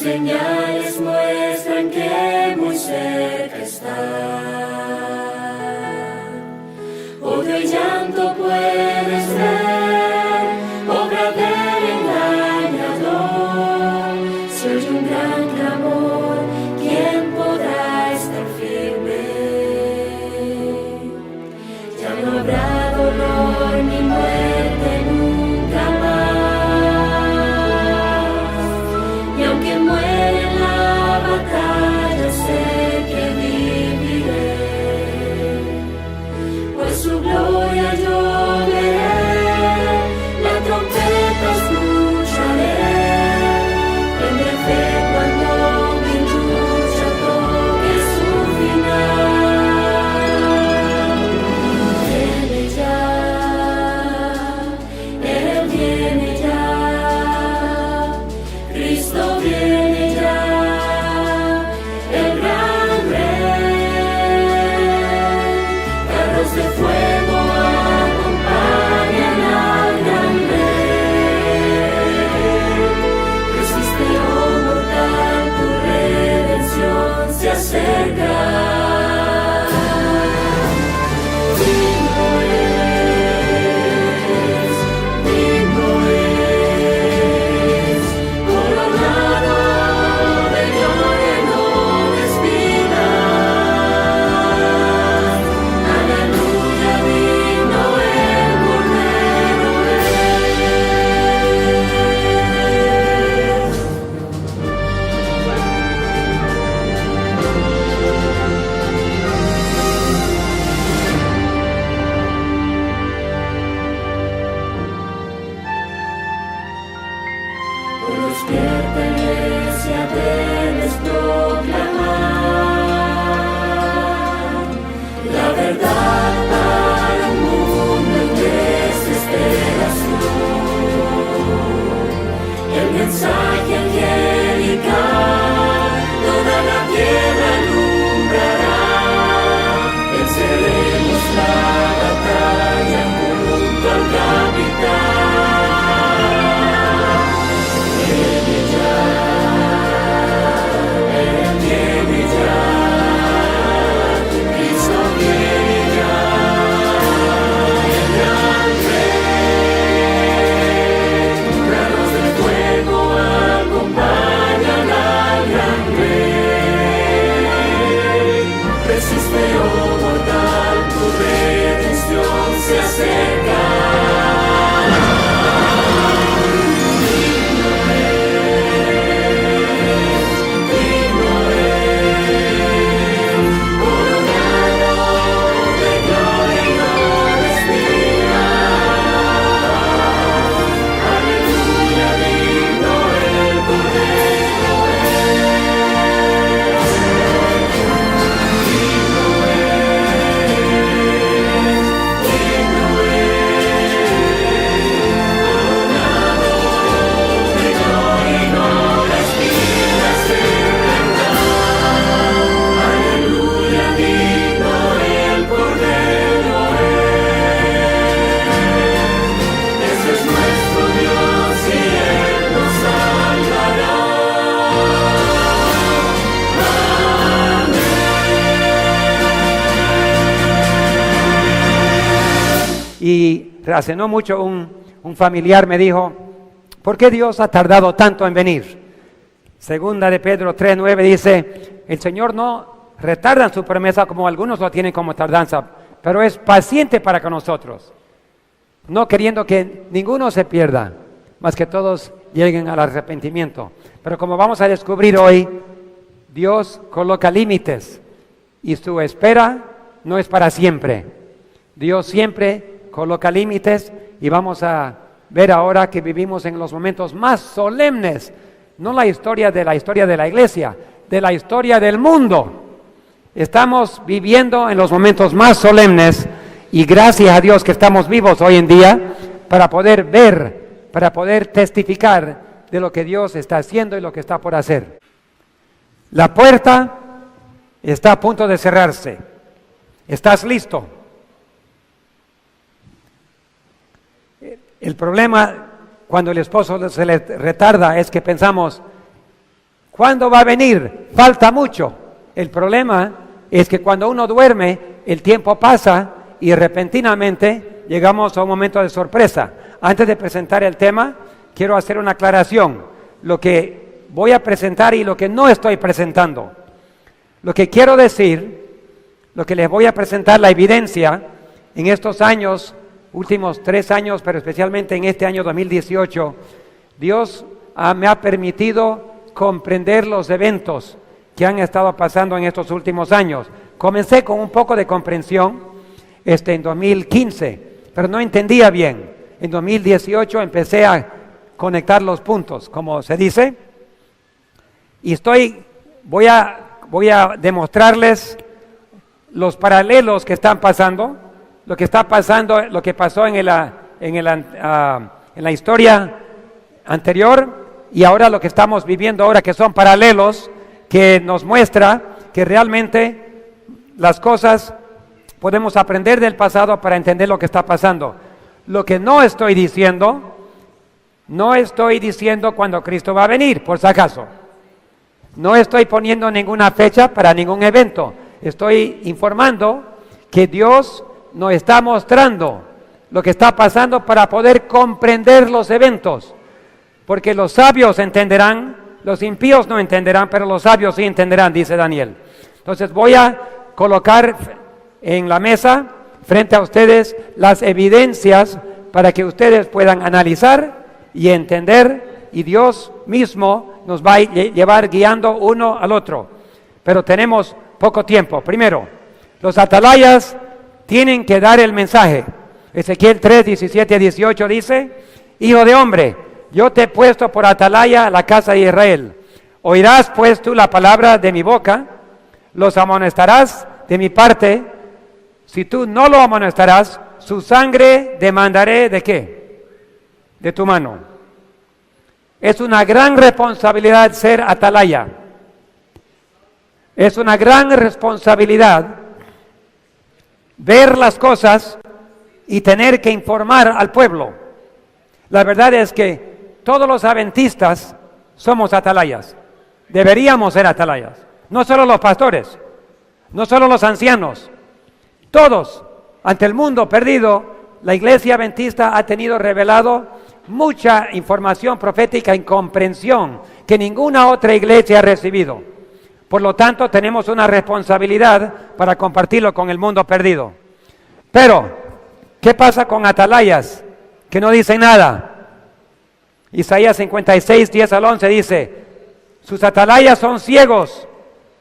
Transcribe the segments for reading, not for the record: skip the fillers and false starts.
señales muestran que muy cerca está. Odio y llanto puedes ver, obra del engañador. Se oye un gran clamor, ¿quién podrá estar firme? Ya no habrá dolor ni muerte nunca más. Y aunque muere en la batalla, sé que viviré, pues su gloria yo veré. La trompeta escucharé, tendré fe cuando mi lucha toque su final. Viene ya, Él viene ya, Cristo viene ya, el gran Rey. Carros de fuego acompañan al gran Rey. Resiste, oh mortal, tu redención se acerca. Digno es, coronado de gloria y no despidas. Aleluya, digno el Cordero es. Hoy despierta, iglesia, debes proclamar la verdad para un mundo en desesperación. El mensaje angelical toda la tierra alumbrará. Venceremos la batalla junto al capitán. Viene ya, Él viene ya, Cristo viene ya, el gran Rey. Carros de fuego acompañan al gran Rey. Resiste, oh mortal, tu redención se acerca. Digno es, coronado de gloria y no despidas. Aleluya, digno el Cordero es. Digno coronado de gloria y no despidas en verdad. Aleluya, digno el Cordero es. Ese es nuestro Dios y Él nos salvará. Y hace no mucho un familiar me dijo, ¿por qué Dios ha tardado tanto en venir? Segunda de Pedro 3:9 dice, el Señor no retarda en su promesa como algunos lo tienen como tardanza, pero es paciente para con nosotros, no queriendo que ninguno se pierda, mas que todos lleguen al arrepentimiento. Pero como vamos a descubrir hoy, Dios coloca límites y su espera no es para siempre. Dios siempre coloca límites y vamos a ver ahora que vivimos en los momentos más solemnes, no la historia de la iglesia, de la historia del mundo. Estamos viviendo en los momentos más solemnes y gracias a Dios que estamos vivos hoy en día para poder ver, para poder testificar de lo que Dios está haciendo y lo que está por hacer. La puerta está a punto de cerrarse. ¿Estás listo? El problema cuando el esposo se le retarda es que pensamos, ¿Cuándo va a venir? Falta mucho. El problema es que cuando uno duerme, el tiempo pasa y repentinamente llegamos a un momento de sorpresa. Antes de presentar el tema, quiero hacer una aclaración. Lo que voy a presentar y lo que no estoy presentando. Lo que quiero decir, lo que les voy a presentar, la evidencia en estos años, últimos 3 años, pero especialmente en este año 2018, Dios me ha permitido comprender los eventos que han estado pasando en estos últimos años. Comencé con un poco de comprensión en 2015, pero no entendía bien. En 2018 empecé a conectar los puntos, como se dice, y voy a demostrarles los paralelos que están pasando, lo que está pasando, lo que pasó en la historia anterior y ahora lo que estamos viviendo ahora, que son paralelos que nos muestra que realmente las cosas podemos aprender del pasado para entender lo que está pasando. Lo que no estoy diciendo cuando Cristo va a venir, por si acaso. No estoy poniendo ninguna fecha para ningún evento. Estoy informando que Dios nos está mostrando lo que está pasando para poder comprender los eventos. Porque los sabios entenderán, los impíos no entenderán, pero los sabios sí entenderán, dice Daniel. Entonces voy a colocar en la mesa, frente a ustedes, las evidencias para que ustedes puedan analizar y entender, y Dios mismo nos va a llevar guiando uno al otro. Pero tenemos poco tiempo. Primero, los atalayas tienen que dar el mensaje. Ezequiel 3, 17 a 18 dice: Hijo de hombre, yo te he puesto por atalaya a la casa de Israel. Oirás pues tú la palabra de mi boca, los amonestarás de mi parte. Si tú no lo amonestarás, su sangre demandaré ¿de qué? De tu mano. Es una gran responsabilidad ser atalaya. Es una gran responsabilidad ver las cosas y tener que informar al pueblo. La verdad es que todos los adventistas somos atalayas. Deberíamos ser atalayas. No solo los pastores, no solo los ancianos. Todos, ante el mundo perdido, la iglesia adventista ha tenido revelado mucha información profética y comprensión que ninguna otra iglesia ha recibido. Por lo tanto, tenemos una responsabilidad para compartirlo con el mundo perdido. Pero, ¿qué pasa con atalayas que no dicen nada? Isaías 56, 10 al 11 dice: sus atalayas son ciegos,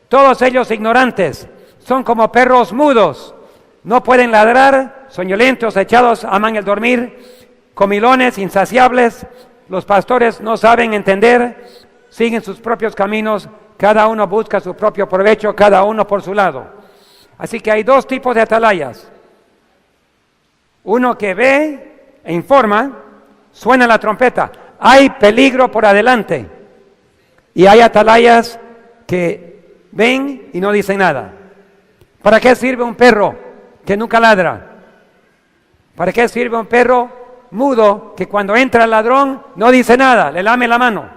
todos ellos ignorantes, son como perros mudos, no pueden ladrar, soñolentos, echados, aman el dormir, comilones, insaciables, los pastores no saben entender, siguen sus propios caminos, cada uno busca su propio provecho, cada uno por su lado. Así que hay 2 tipos de atalayas. Uno que ve e informa, suena la trompeta, hay peligro por adelante. Y hay atalayas que ven y no dicen nada. ¿Para qué sirve un perro que nunca ladra? ¿Para qué sirve un perro mudo que cuando entra el ladrón no dice nada, le lame la mano?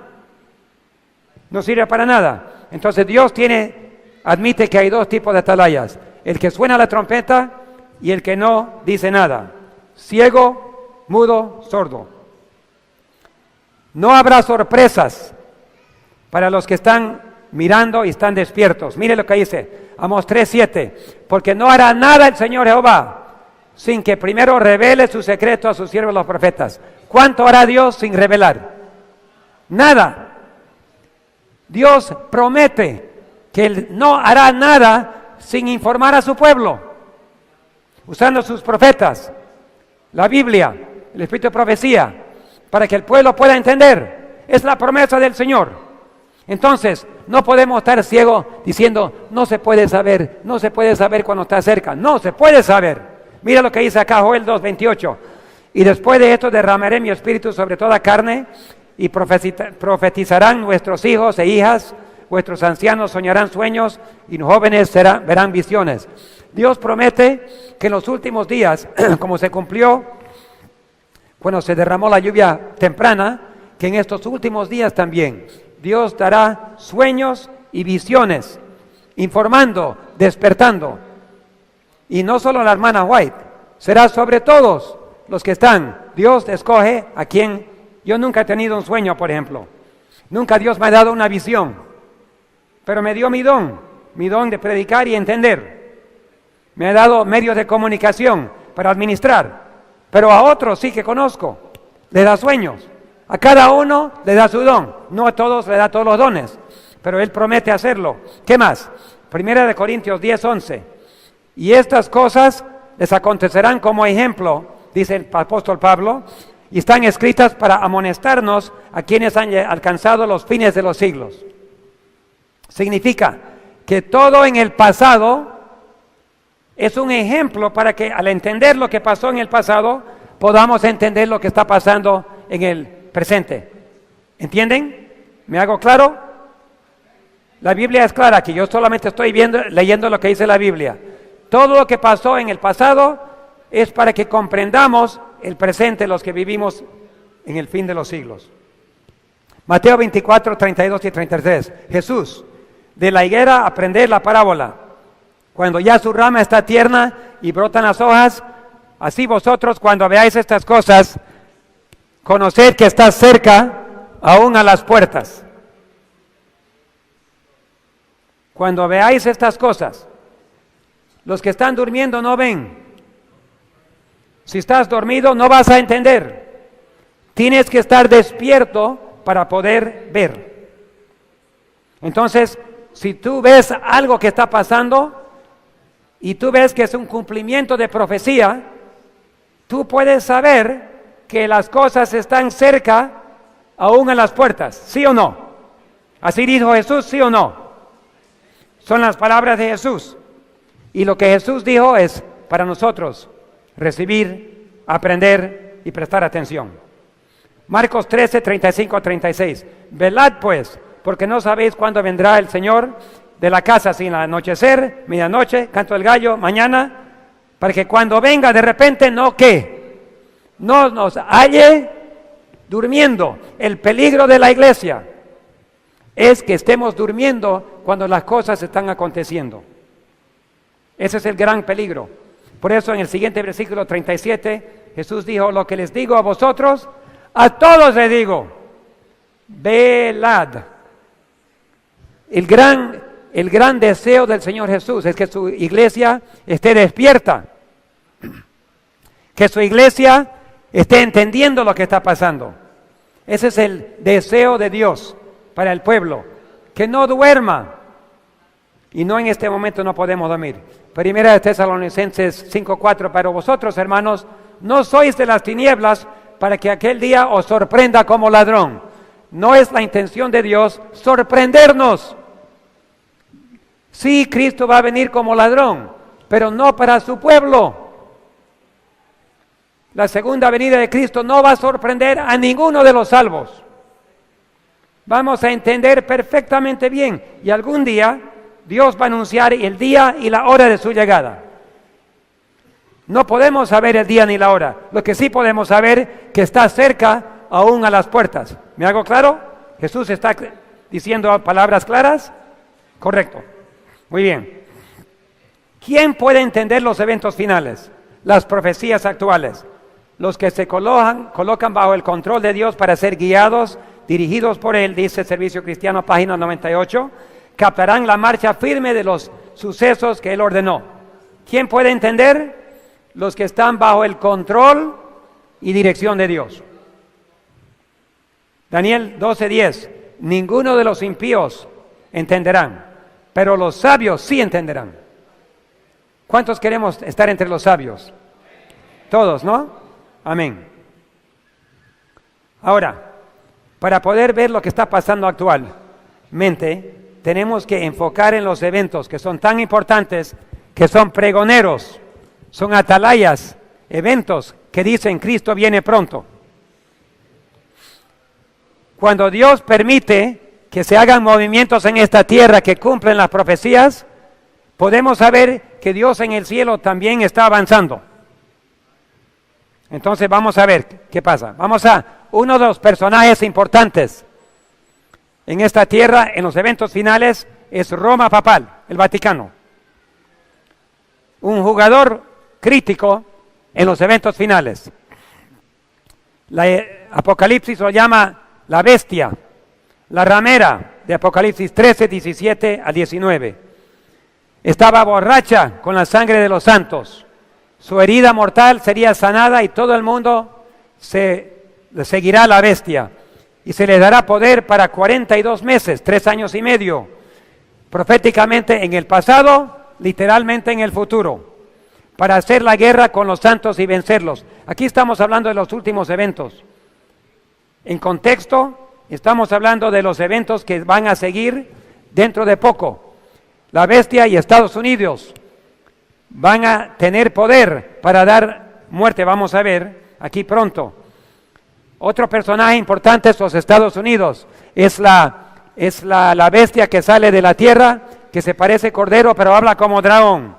No sirve para nada. Entonces Dios admite que hay 2 tipos de atalayas: el que suena la trompeta y el que no dice nada. Ciego, mudo, sordo. No habrá sorpresas para los que están mirando y están despiertos. Mire lo que dice Amós 3:7: porque no hará nada el Señor Jehová sin que primero revele su secreto a sus siervos los profetas. ¿Cuánto hará Dios sin revelar? Nada. Dios promete que Él no hará nada sin informar a su pueblo, usando sus profetas, la Biblia, el Espíritu de profecía, para que el pueblo pueda entender. Es la promesa del Señor. Entonces, no podemos estar ciegos diciendo, no se puede saber cuando está cerca. No, se puede saber. Mira lo que dice acá Joel 2:28. Y después de esto derramaré mi espíritu sobre toda carne, y profetizarán nuestros hijos e hijas, vuestros ancianos soñarán sueños, y los jóvenes verán visiones. Dios promete que en los últimos días, como se cumplió cuando se derramó la lluvia temprana, que en estos últimos días también Dios dará sueños y visiones, informando, despertando. Y no solo la hermana White, será sobre todos los que están. Dios escoge a quien. Yo nunca he tenido un sueño, por ejemplo. Nunca Dios me ha dado una visión, pero me dio mi don de predicar y entender. Me ha dado medios de comunicación para administrar, pero a otros sí que conozco, le da sueños. A cada uno le da su don, no a todos le da todos los dones, pero Él promete hacerlo. ¿Qué más? 1 Corintios 10:11. Y estas cosas les acontecerán como ejemplo, dice el apóstol Pablo, y están escritas para amonestarnos a quienes han alcanzado los fines de los siglos. Significa que todo en el pasado es un ejemplo para que al entender lo que pasó en el pasado, podamos entender lo que está pasando en el presente. ¿Entienden? ¿Me hago claro? La Biblia es clara aquí, yo solamente estoy leyendo lo que dice la Biblia. Todo lo que pasó en el pasado es para que comprendamos el presente, los que vivimos en el fin de los siglos. Mateo 24, 32 y 33. Jesús, de la higuera aprended la parábola. Cuando ya su rama está tierna y brotan las hojas, así vosotros cuando veáis estas cosas, conoced que está cerca, aún a las puertas. Cuando veáis estas cosas, los que están durmiendo no ven. Si estás dormido no vas a entender. Tienes que estar despierto para poder ver. Entonces, si tú ves algo que está pasando y tú ves que es un cumplimiento de profecía, tú puedes saber que las cosas están cerca, aún a las puertas, ¿sí o no? Así dijo Jesús, ¿sí o no? Son las palabras de Jesús. Y lo que Jesús dijo es para nosotros recibir, aprender y prestar atención. Marcos 13, 35 a 36. Velad pues, porque no sabéis cuándo vendrá el Señor de la casa, sin anochecer, medianoche, canto del gallo, mañana, para que cuando venga de repente no nos halle durmiendo. El peligro de la iglesia es que estemos durmiendo cuando las cosas están aconteciendo. Ese es el gran peligro. Por eso en el siguiente versículo 37, Jesús dijo, lo que les digo a vosotros, a todos les digo, velad. El gran deseo del Señor Jesús es que su iglesia esté despierta, que su iglesia esté entendiendo lo que está pasando. Ese es el deseo de Dios para el pueblo, que no duerma. Y no en este momento no podemos dormir. Primera de Tesalonicenses 5:4, pero vosotros, hermanos, no sois de las tinieblas para que aquel día os sorprenda como ladrón. No es la intención de Dios sorprendernos. Sí, Cristo va a venir como ladrón, pero no para su pueblo. La segunda venida de Cristo no va a sorprender a ninguno de los salvos. Vamos a entender perfectamente bien y algún día Dios va a anunciar el día y la hora de su llegada. No podemos saber el día ni la hora. Lo que sí podemos saber que está cerca, aún a las puertas. ¿Me hago claro? ¿Jesús está diciendo palabras claras? Correcto. Muy bien. ¿Quién puede entender los eventos finales? Las profecías actuales. Los que se colocan bajo el control de Dios para ser guiados, dirigidos por Él, dice Servicio Cristiano, página 98, captarán la marcha firme de los sucesos que Él ordenó. ¿Quién puede entender? Los que están bajo el control y dirección de Dios. Daniel 12:10, ninguno de los impíos entenderán, pero los sabios sí entenderán. ¿Cuántos queremos estar entre los sabios? Todos, ¿no? Amén. Ahora, para poder ver lo que está pasando actualmente, tenemos que enfocar en los eventos que son tan importantes, que son pregoneros, son atalayas, eventos que dicen Cristo viene pronto. Cuando Dios permite que se hagan movimientos en esta tierra que cumplen las profecías, podemos saber que Dios en el cielo también está avanzando. Entonces vamos a ver qué pasa. Vamos a uno de los personajes importantes en esta tierra, en los eventos finales, es Roma papal, el Vaticano. Un jugador crítico en los eventos finales. Apocalipsis lo llama la bestia, la ramera de Apocalipsis 13, 17 a 19. Estaba borracha con la sangre de los santos. Su herida mortal sería sanada y todo el mundo le seguirá a la bestia. Y se le dará poder para 42 meses, 3 años y medio. Proféticamente en el pasado, literalmente en el futuro. Para hacer la guerra con los santos y vencerlos. Aquí estamos hablando de los últimos eventos. En contexto, estamos hablando de los eventos que van a seguir dentro de poco. La bestia y Estados Unidos van a tener poder para dar muerte, vamos a ver aquí pronto. Otro personaje importante es los Estados Unidos. Es la bestia que sale de la tierra, que se parece cordero, pero habla como dragón.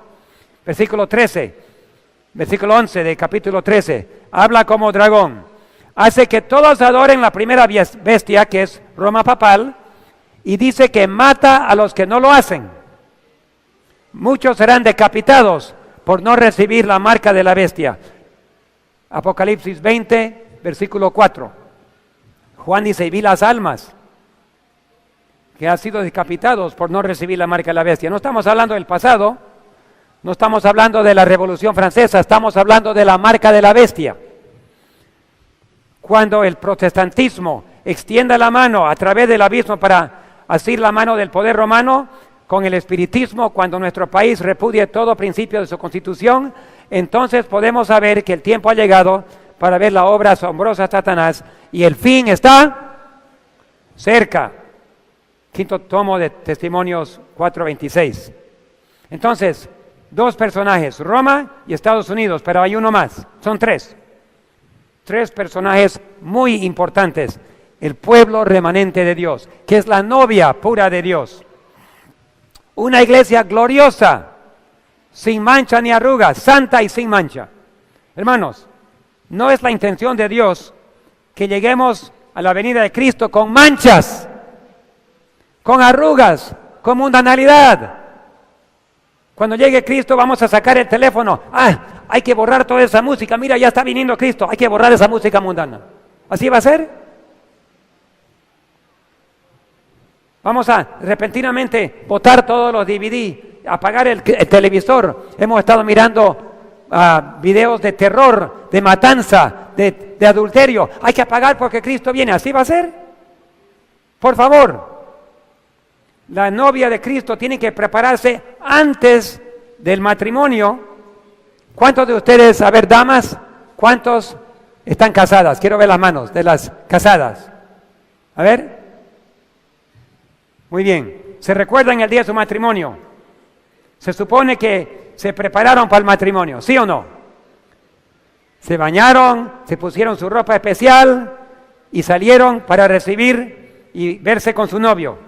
Versículo 11 de capítulo 13, habla como dragón. Hace que todos adoren la primera bestia, que es Roma papal, y dice que mata a los que no lo hacen. Muchos serán decapitados por no recibir la marca de la bestia. Apocalipsis 20, versículo 4. Juan dice, y vi las almas que han sido decapitados por no recibir la marca de la bestia. No estamos hablando del pasado, no estamos hablando de la Revolución Francesa, estamos hablando de la marca de la bestia. Cuando el protestantismo extienda la mano a través del abismo para asir la mano del poder romano, con el espiritismo, cuando nuestro país repudie todo principio de su constitución, entonces podemos saber que el tiempo ha llegado para ver la obra asombrosa de Satanás y el fin está cerca. Quinto tomo de Testimonios 4:26. Entonces, 2 personajes, Roma y Estados Unidos, pero hay uno más, son 3. 3 personajes muy importantes. El pueblo remanente de Dios, que es la novia pura de Dios. Una iglesia gloriosa, sin mancha ni arrugas, santa y sin mancha. Hermanos, no es la intención de Dios que lleguemos a la venida de Cristo con manchas, con arrugas, con mundanalidad. Cuando llegue Cristo vamos a sacar el teléfono. Hay que borrar toda esa música. Mira, ya está viniendo Cristo. Hay que borrar esa música mundana. ¿Así va a ser? Vamos a repentinamente botar todos los DVD, apagar el televisor. Hemos estado mirando videos de terror, de matanza, de adulterio. Hay que apagar porque Cristo viene. ¿Así va a ser? Por favor. La novia de Cristo tiene que prepararse antes del matrimonio. ¿Cuántos de ustedes, a ver, damas, cuántos están casadas? Quiero ver las manos de las casadas. A ver. Muy bien. ¿Se recuerdan el día de su matrimonio? Se supone que se prepararon para el matrimonio, ¿sí o no? Se bañaron, se pusieron su ropa especial y salieron para recibir y verse con su novio.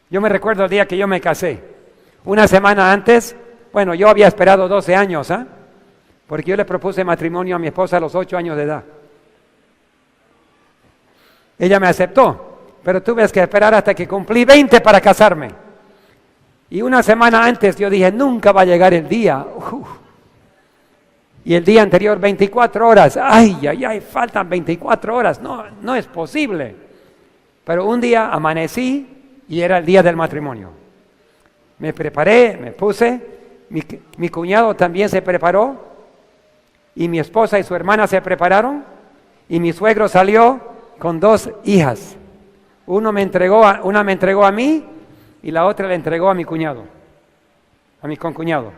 Yo me recuerdo el día que yo me casé. Una semana antes, bueno, yo había esperado 12 años, porque yo le propuse matrimonio a mi esposa a los 8 años de edad. Ella me aceptó, pero tuve que esperar hasta que cumplí 20 para casarme. Y una semana antes yo dije, nunca va a llegar el día. Y el día anterior, 24 horas. Ay, faltan 24 horas. No es posible. Pero un día amanecí y era el día del matrimonio. Me preparé, me puse, mi cuñado también se preparó, y mi esposa y su hermana se prepararon, y mi suegro salió con 2 hijas. Una me entregó a mí, y la otra le entregó a mi cuñado, a mi concuñado.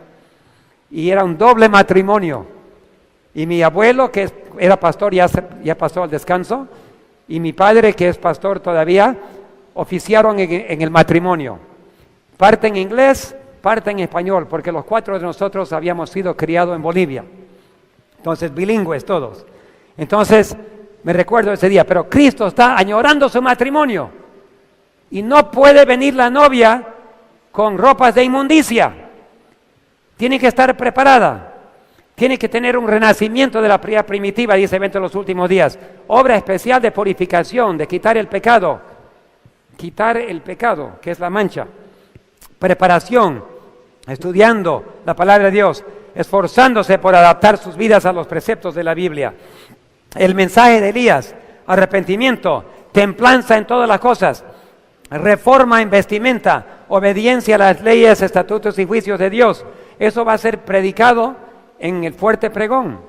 Y era un doble matrimonio. Y mi abuelo, que era pastor, ya pasó al descanso, y mi padre, que es pastor todavía, oficiaron en el matrimonio. Parte en inglés, parte en español, porque los 4 de nosotros habíamos sido criados en Bolivia. Entonces, bilingües todos. Entonces, me recuerdo ese día, pero Cristo está añorando su matrimonio. Y no puede venir la novia con ropas de inmundicia. Tiene que estar preparada. Tiene que tener un renacimiento de la vida primitiva, dice Evento en los últimos días. Obra especial de purificación, de quitar el pecado. quitar el pecado, que es la mancha. Preparación, estudiando la palabra de Dios, esforzándose por adaptar sus vidas a los preceptos de la Biblia. El mensaje de Elías, arrepentimiento, templanza en todas las cosas, reforma en vestimenta, obediencia a las leyes, estatutos y juicios de Dios. Eso va a ser predicado en el fuerte pregón.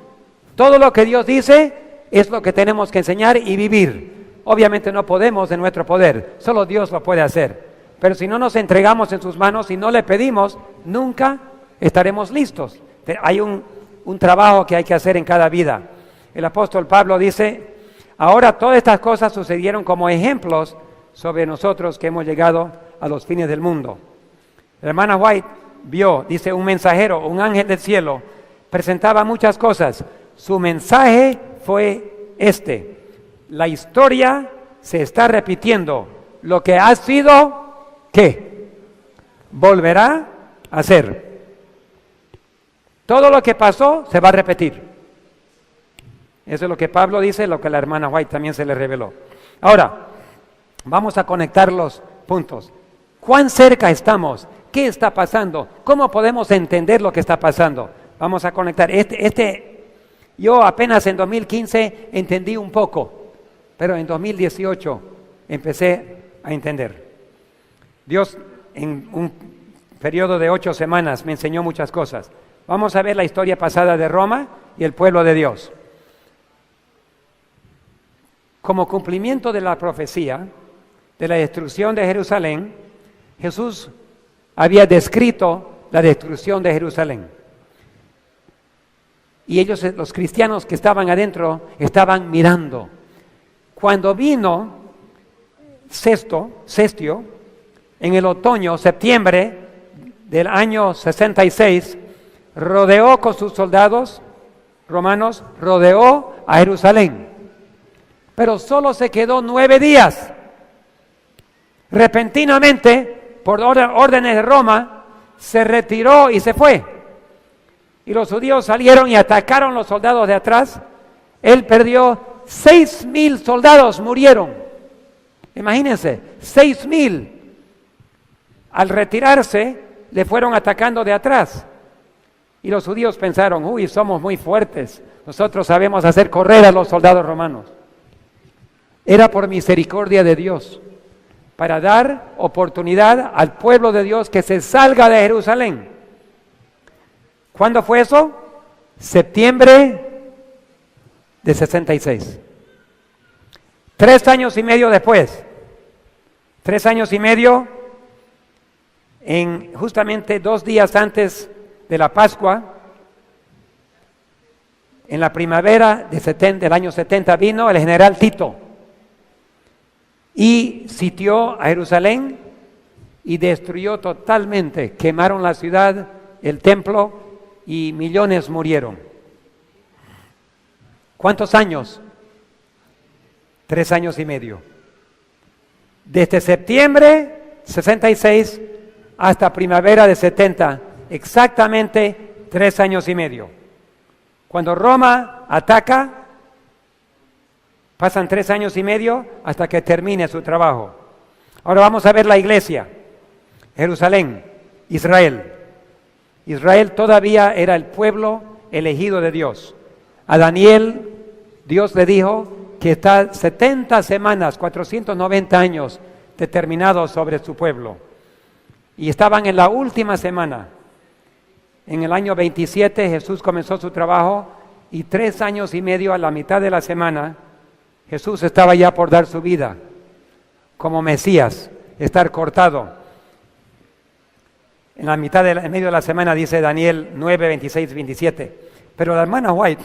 Todo lo que Dios dice es lo que tenemos que enseñar y vivir. Obviamente no podemos en nuestro poder, solo Dios lo puede hacer. Pero si no nos entregamos en sus manos y no le pedimos, nunca estaremos listos. Hay un trabajo que hay que hacer en cada vida. El apóstol Pablo dice, ahora todas estas cosas sucedieron como ejemplos sobre nosotros que hemos llegado a los fines del mundo. La hermana White vio, dice, un mensajero, un ángel del cielo, presentaba muchas cosas. Su mensaje fue este: la historia se está repitiendo. Lo que ha sido, ¿qué? Volverá a ser. Todo lo que pasó se va a repetir. Eso es lo que Pablo dice, lo que la hermana White también se le reveló. Ahora, vamos a conectar los puntos. ¿Cuán cerca estamos? ¿Qué está pasando? ¿Cómo podemos entender lo que está pasando? Vamos a conectar. Yo apenas en 2015 entendí un poco, pero en 2018 empecé a entender. Dios en un periodo de 8 semanas me enseñó muchas cosas. Vamos a ver la historia pasada de Roma y el pueblo de Dios. Como cumplimiento de la profecía de la destrucción de Jerusalén, Jesús había descrito la destrucción de Jerusalén. Y ellos, los cristianos que estaban adentro, estaban mirando. Cuando vino Cestio, en el otoño, septiembre del año 66, rodeó con sus soldados romanos, rodeó a Jerusalén. Pero solo se quedó 9 días. Repentinamente, por órdenes de Roma, se retiró y se fue. Y los judíos salieron y atacaron a los soldados de atrás. Él perdió 6,000 soldados, murieron. Imagínense, 6,000. Al retirarse, le fueron atacando de atrás. Y los judíos pensaron, uy, somos muy fuertes. Nosotros sabemos hacer correr a los soldados romanos. Era por misericordia de Dios, para dar oportunidad al pueblo de Dios que se salga de Jerusalén. ¿Cuándo fue eso? Septiembre de 66. 3 años y medio después. 3 años y medio, justamente 2 días antes de la Pascua, en la primavera del año 70, vino el general Tito y sitió a Jerusalén y destruyó totalmente, quemaron la ciudad, el templo, y millones murieron. ¿Cuántos años? 3 años y medio. Desde septiembre 66 hasta primavera de 70, exactamente 3 años y medio. Cuando Roma ataca, pasan 3 años y medio hasta que termine su trabajo. Ahora vamos a ver la iglesia. Jerusalén, Israel. Israel todavía era el pueblo elegido de Dios. A Daniel, Dios le dijo que está 70 semanas, 490 años determinados sobre su pueblo. Y estaban en la última semana. En el año 27 Jesús comenzó su trabajo y 3 años y medio a la mitad de la semana, Jesús estaba ya por dar su vida como Mesías, estar cortado. En medio de la semana dice Daniel 9, 26, 27. Pero la hermana White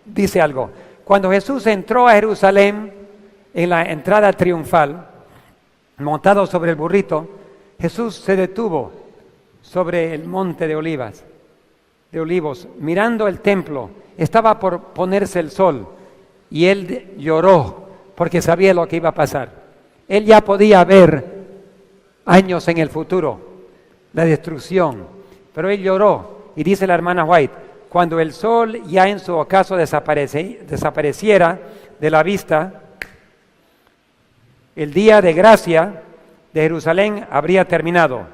dice algo. Cuando Jesús entró a Jerusalén en la entrada triunfal, montado sobre el burrito, Jesús se detuvo sobre el monte de Olivos, mirando el templo. Estaba por ponerse el sol y él lloró porque sabía lo que iba a pasar. Él ya podía ver años en el futuro la destrucción, pero él lloró. Y dice la hermana White, cuando el sol ya en su ocaso desapareciera de la vista, el día de gracia, de Jerusalén habría terminado.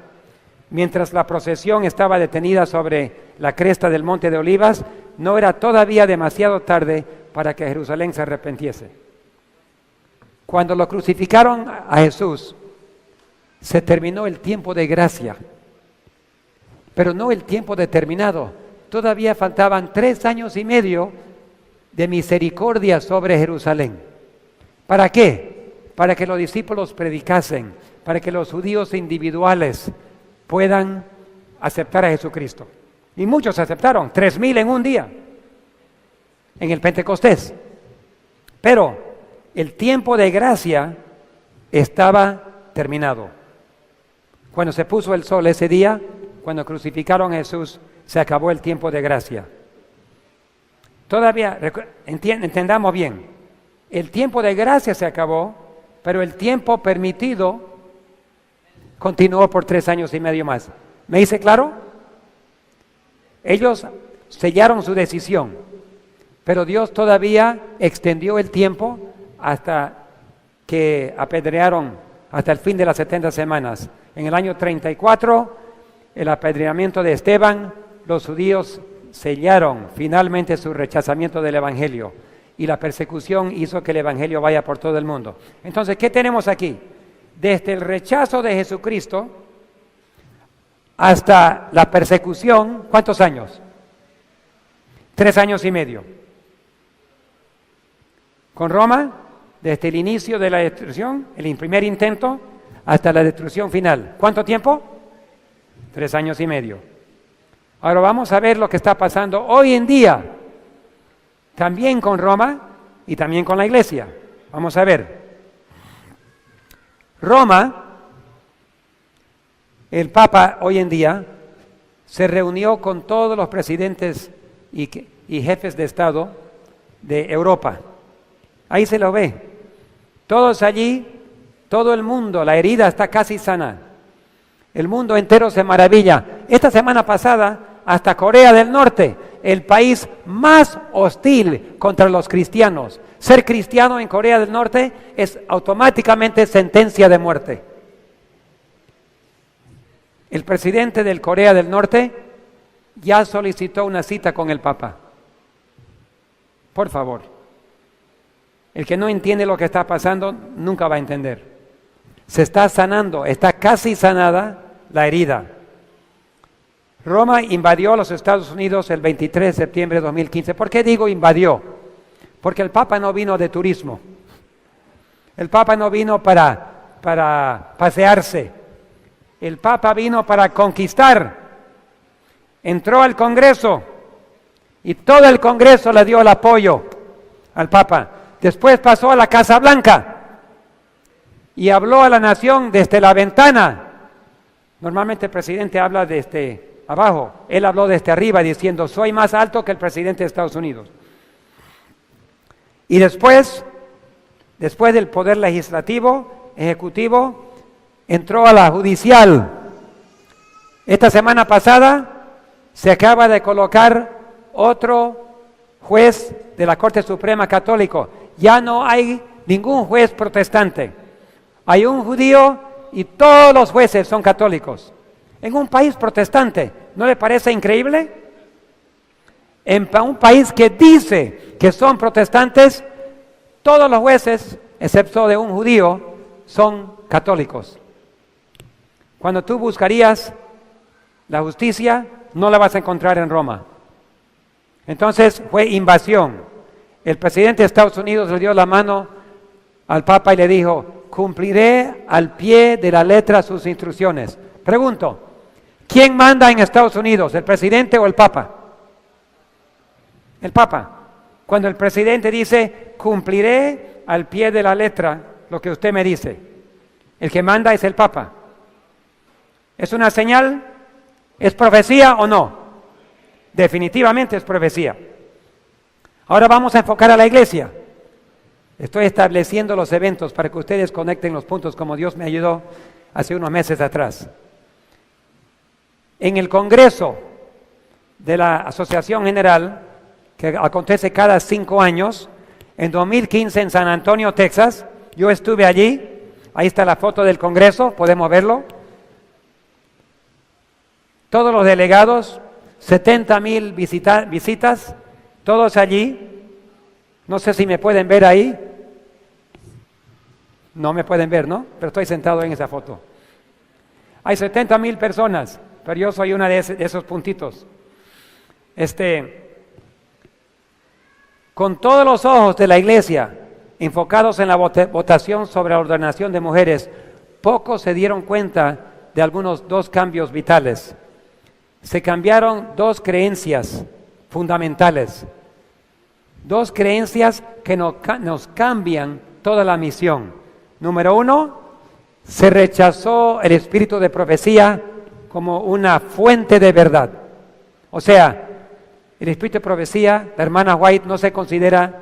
Mientras la procesión estaba detenida sobre la cresta del Monte de Olivas, no era todavía demasiado tarde para que Jerusalén se arrepintiese. Cuando lo crucificaron a Jesús, se terminó el tiempo de gracia, pero no el tiempo determinado. Todavía faltaban 3 años y medio de misericordia sobre Jerusalén. ¿Para qué? Para que los discípulos predicasen, para que los judíos individuales puedan aceptar a Jesucristo. Y muchos aceptaron, 3,000 en un día, en el Pentecostés. Pero el tiempo de gracia estaba terminado. Cuando se puso el sol ese día, cuando crucificaron a Jesús, se acabó el tiempo de gracia. Todavía, entendamos bien, el tiempo de gracia se acabó, pero el tiempo permitido continuó por 3 años y medio más. ¿Me hice claro? Ellos sellaron su decisión, pero Dios todavía extendió el tiempo hasta que apedrearon, hasta el fin de las 70 semanas. En el año 34, el apedreamiento de Esteban, los judíos sellaron finalmente su rechazamiento del Evangelio, y la persecución hizo que el Evangelio vaya por todo el mundo. Entonces, ¿qué tenemos aquí? Desde el rechazo de Jesucristo hasta la persecución, ¿cuántos años? 3 años y medio. Con Roma, desde el inicio de la destrucción, el primer intento, hasta la destrucción final. ¿Cuánto tiempo? 3 años y medio. Ahora vamos a ver lo que está pasando hoy en día, también con Roma y también con la iglesia. Vamos a ver. Roma, el Papa hoy en día, se reunió con todos los presidentes y jefes de Estado de Europa. Ahí se lo ve. Todos allí, todo el mundo, la herida está casi sana. El mundo entero se maravilla. Esta semana pasada, hasta Corea del Norte, el país más hostil contra los cristianos. Ser cristiano en Corea del Norte es automáticamente sentencia de muerte. El presidente de Corea del Norte ya solicitó una cita con el Papa. Por favor. El que no entiende lo que está pasando nunca va a entender. Se está sanando, está casi sanada la herida. Roma invadió a los Estados Unidos el 23 de septiembre de 2015. ¿Por qué digo invadió? Porque el Papa no vino de turismo. El Papa no vino para pasearse. El Papa vino para conquistar. Entró al Congreso y todo el Congreso le dio el apoyo al Papa. Después pasó a la Casa Blanca y habló a la nación desde la ventana. Normalmente el presidente habla desde abajo. Él habló desde arriba diciendo, soy más alto que el presidente de Estados Unidos. Y después del poder legislativo, ejecutivo, entró a la judicial. Esta semana pasada se acaba de colocar otro juez de la Corte Suprema Católico. Ya no hay ningún juez protestante. Hay un judío y todos los jueces son católicos. En un país protestante, ¿no le parece increíble? En un país que dice que son protestantes, todos los jueces, excepto de un judío, son católicos. Cuando tú buscarías la justicia, no la vas a encontrar en Roma. Entonces fue invasión. El presidente de Estados Unidos le dio la mano al Papa y le dijo, cumpliré al pie de la letra sus instrucciones. Pregunto, ¿quién manda en Estados Unidos, el presidente o el Papa? El Papa. Cuando el presidente dice, cumpliré al pie de la letra lo que usted me dice, el que manda es el Papa. ¿Es una señal? ¿Es profecía o no? Definitivamente es profecía. Ahora vamos a enfocar a la iglesia. Estoy estableciendo los eventos para que ustedes conecten los puntos como Dios me ayudó hace unos meses atrás. En el Congreso de la Asociación General, que acontece cada 5 años, en 2015 en San Antonio, Texas, yo estuve allí, Ahí está la foto del Congreso, podemos verlo. Todos los delegados, 70,000 visitas, todos allí. No sé si me pueden ver ahí. No me pueden ver, ¿no? Pero estoy sentado en esa foto. Hay 70,000 personas, pero yo soy una de esos puntitos. Con todos los ojos de la iglesia enfocados en la votación sobre la ordenación de mujeres, pocos se dieron cuenta de algunos dos cambios vitales. Se cambiaron dos creencias fundamentales, dos creencias que nos cambian toda la misión. Número uno, se rechazó el espíritu de profecía como una fuente de verdad. O sea, el espíritu de profecía, la hermana White, no se considera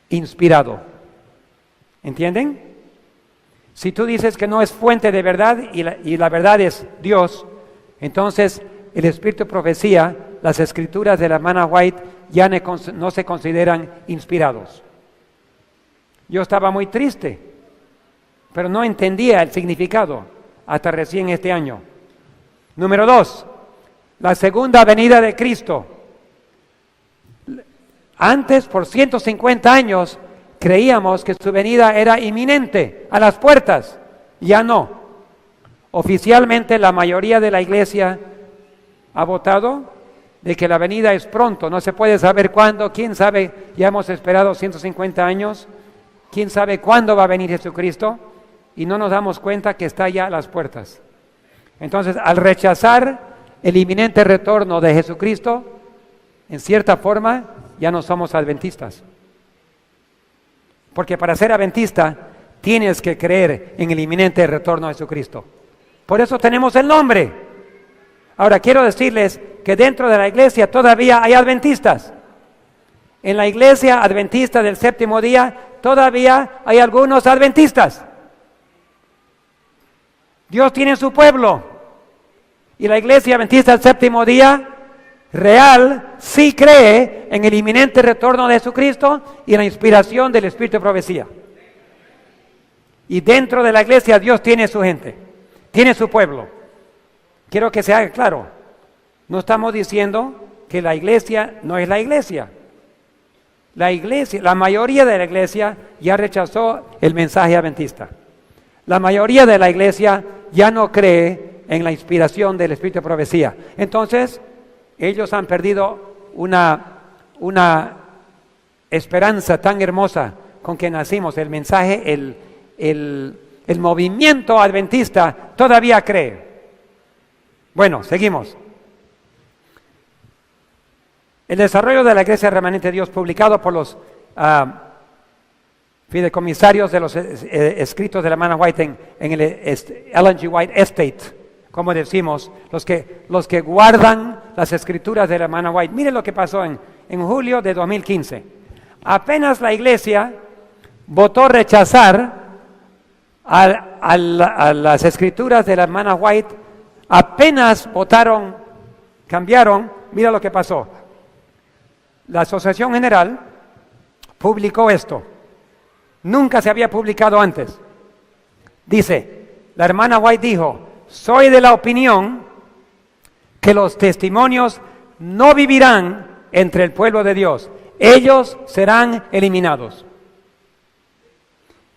inspirado. ¿Entienden? Si tú dices que no es fuente de verdad y la verdad es Dios, entonces el espíritu de profecía, las escrituras de la hermana White ya no se consideran inspirados. Yo estaba muy triste, pero no entendía el significado hasta recién este año. Número 2, la segunda venida de Cristo. Antes, por 150 años, creíamos que su venida era inminente, a las puertas. Ya no. Oficialmente la mayoría de la iglesia ha votado de que la venida es pronto, no se puede saber cuándo, quién sabe, ya hemos esperado 150 años, quién sabe cuándo va a venir Jesucristo y no nos damos cuenta que está ya a las puertas. Entonces, al rechazar el inminente retorno de Jesucristo, en cierta forma, ya no somos adventistas. Porque para ser adventista, tienes que creer en el inminente retorno de Jesucristo. Por eso tenemos el nombre. Ahora, quiero decirles que dentro de la iglesia todavía hay adventistas. En la iglesia adventista del séptimo día, todavía hay algunos adventistas. Dios tiene su pueblo. Y la iglesia adventista del séptimo día real sí cree en el inminente retorno de Jesucristo y en la inspiración del espíritu de profecía. Y dentro de la iglesia Dios tiene su gente, tiene su pueblo. Quiero que se haga claro, no estamos diciendo que la iglesia no es la iglesia. La iglesia, la mayoría de la iglesia ya rechazó el mensaje adventista. La mayoría de la iglesia ya no cree en la inspiración del espíritu de profecía. Entonces, ellos han perdido una esperanza tan hermosa con que nacimos. El mensaje, el movimiento adventista todavía cree. Bueno, seguimos. El desarrollo de la Iglesia Remanente de Dios, publicado por los fideicomisarios de los escritos de la hermana White en el Ellen G. White Estate, como decimos, los que guardan las escrituras de la hermana White. Miren lo que pasó en julio de 2015. Apenas la iglesia votó rechazar a las escrituras de la hermana White, apenas votaron, cambiaron, mira lo que pasó. La Asociación General publicó esto. Nunca se había publicado antes. Dice, la hermana White dijo: soy de la opinión que los testimonios no vivirán entre el pueblo de Dios. Ellos serán eliminados.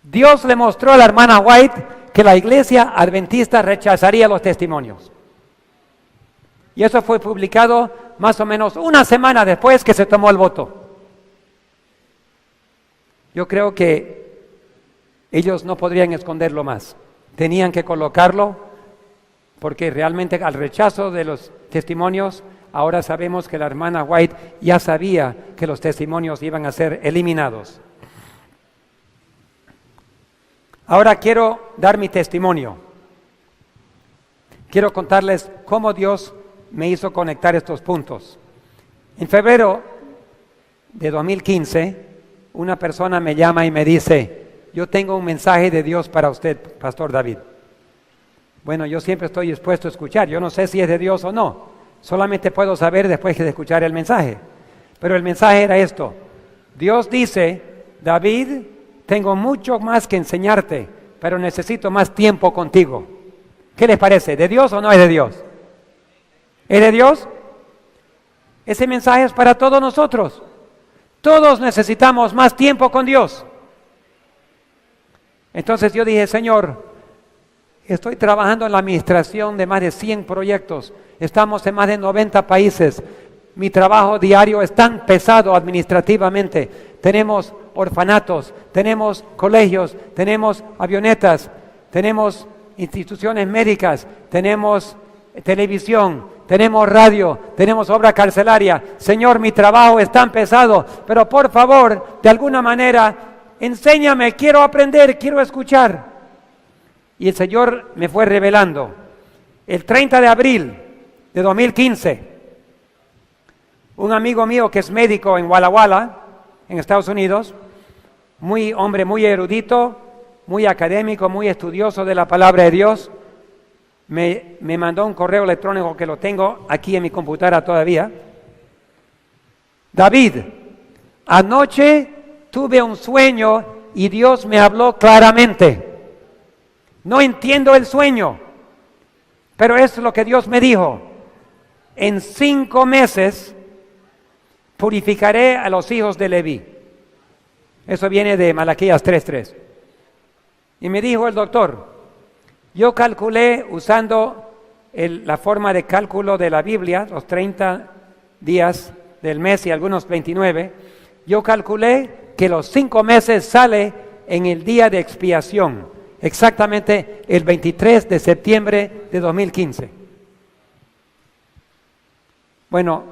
Dios le mostró a la hermana White que la iglesia adventista rechazaría los testimonios. Y eso fue publicado más o menos una semana después que se tomó el voto. Yo creo que ellos no podrían esconderlo más. Tenían que colocarlo, porque realmente al rechazo de los testimonios, ahora sabemos que la hermana White ya sabía que los testimonios iban a ser eliminados. Ahora quiero dar mi testimonio. Quiero contarles cómo Dios me hizo conectar estos puntos. En febrero de 2015, una persona me llama y me dice: yo tengo un mensaje de Dios para usted, Pastor David. Bueno, yo siempre estoy dispuesto a escuchar. Yo no sé si es de Dios o no. Solamente puedo saber después de escuchar el mensaje. Pero el mensaje era esto: Dios dice, David, tengo mucho más que enseñarte, pero necesito más tiempo contigo. ¿Qué les parece? ¿De Dios o no es de Dios? ¿Es de Dios? Ese mensaje es para todos nosotros. Todos necesitamos más tiempo con Dios. Entonces yo dije, Señor, estoy trabajando en la administración de más de 100 proyectos. Estamos en más de 90 países. Mi trabajo diario es tan pesado administrativamente. Tenemos orfanatos, tenemos colegios, tenemos avionetas, tenemos instituciones médicas, tenemos televisión, tenemos radio, tenemos obra carcelaria. Señor, mi trabajo es tan pesado, pero por favor, de alguna manera, enséñame, quiero aprender, quiero escuchar. Y el Señor me fue revelando. El 30 de abril de 2015, un amigo mío que es médico en Walla Walla, en Estados Unidos, hombre muy erudito, muy académico, muy estudioso de la palabra de Dios, me mandó un correo electrónico que lo tengo aquí en mi computadora todavía. David, anoche tuve un sueño y Dios me habló claramente. No entiendo el sueño, pero es lo que Dios me dijo. En 5 meses purificaré a los hijos de Leví. Eso viene de Malaquías 3:3. Y me dijo el doctor, yo calculé usando la forma de cálculo de la Biblia, los 30 días del mes y algunos 29, yo calculé que los 5 meses sale en el día de expiación, exactamente el 23 de septiembre de 2015. Bueno,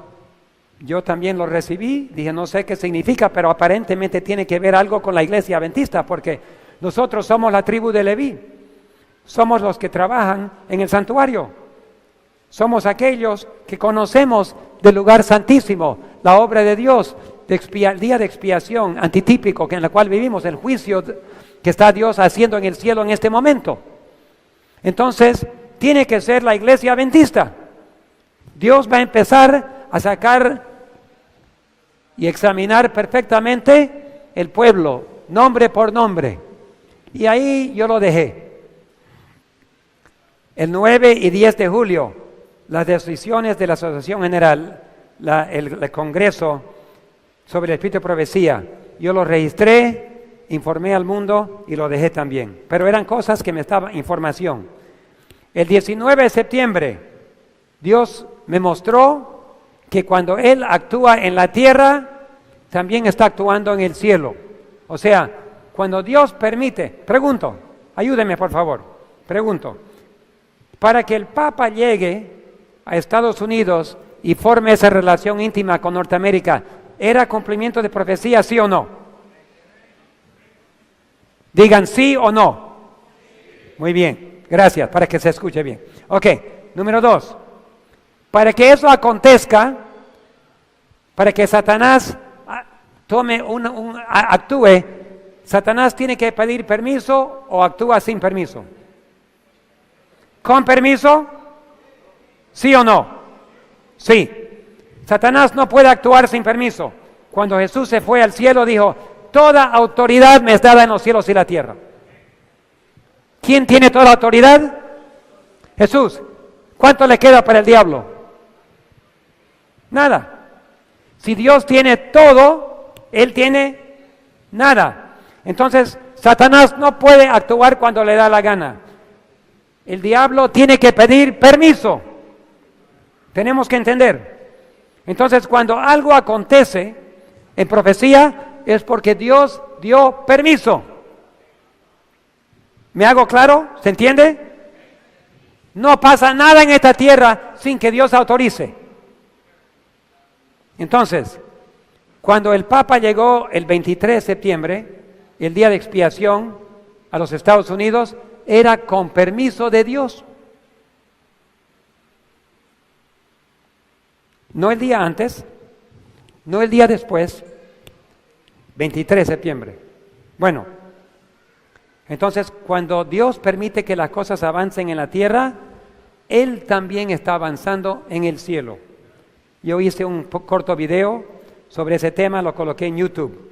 yo también lo recibí, dije no sé qué significa, pero aparentemente tiene que ver algo con la iglesia adventista, porque nosotros somos la tribu de Leví, somos los que trabajan en el santuario, somos aquellos que conocemos del lugar santísimo, la obra de Dios, el día de expiación antitípico en la cual vivimos, el juicio que está Dios haciendo en el cielo en este momento. Entonces, tiene que ser la iglesia adventista. Dios va a empezar a sacar y examinar perfectamente el pueblo, nombre por nombre. Y ahí yo lo dejé. El 9 y 10 de julio, las decisiones de la Asociación General, el Congreso sobre el Espíritu de Profecía, yo lo registré, informé al mundo y lo dejé también. Pero eran cosas que me estaban, información. El 19 de septiembre, Dios me mostró que cuando Él actúa en la tierra, también está actuando en el cielo. O sea, cuando Dios permite, pregunto, ayúdeme por favor, pregunto, para que el Papa llegue a Estados Unidos y forme esa relación íntima con Norteamérica, ¿era cumplimiento de profecía, sí o no? Digan sí o no. Muy bien, gracias, para que se escuche bien. Ok, número 2. Para que eso acontezca, para que Satanás actúe, Satanás tiene que pedir permiso o actúa sin permiso. ¿Con permiso? ¿Sí o no? Sí. Satanás no puede actuar sin permiso. Cuando Jesús se fue al cielo dijo, toda autoridad me es dada en los cielos y la tierra. ¿Quién tiene toda la autoridad? Jesús. ¿Cuánto le queda para el diablo? Nada. Si Dios tiene todo, Él tiene nada. Entonces, Satanás no puede actuar cuando le da la gana. El diablo tiene que pedir permiso. Tenemos que entender. Entonces, cuando algo acontece en profecía, es porque Dios dio permiso. ¿Me hago claro? ¿Se entiende? No pasa nada en esta tierra sin que Dios autorice. Entonces, cuando el Papa llegó el 23 de septiembre, el día de expiación a los Estados Unidos, era con permiso de Dios. No el día antes, no el día después, 23 de septiembre. Bueno, entonces cuando Dios permite que las cosas avancen en la tierra, Él también está avanzando en el cielo. Yo hice un corto video sobre ese tema, lo coloqué en YouTube.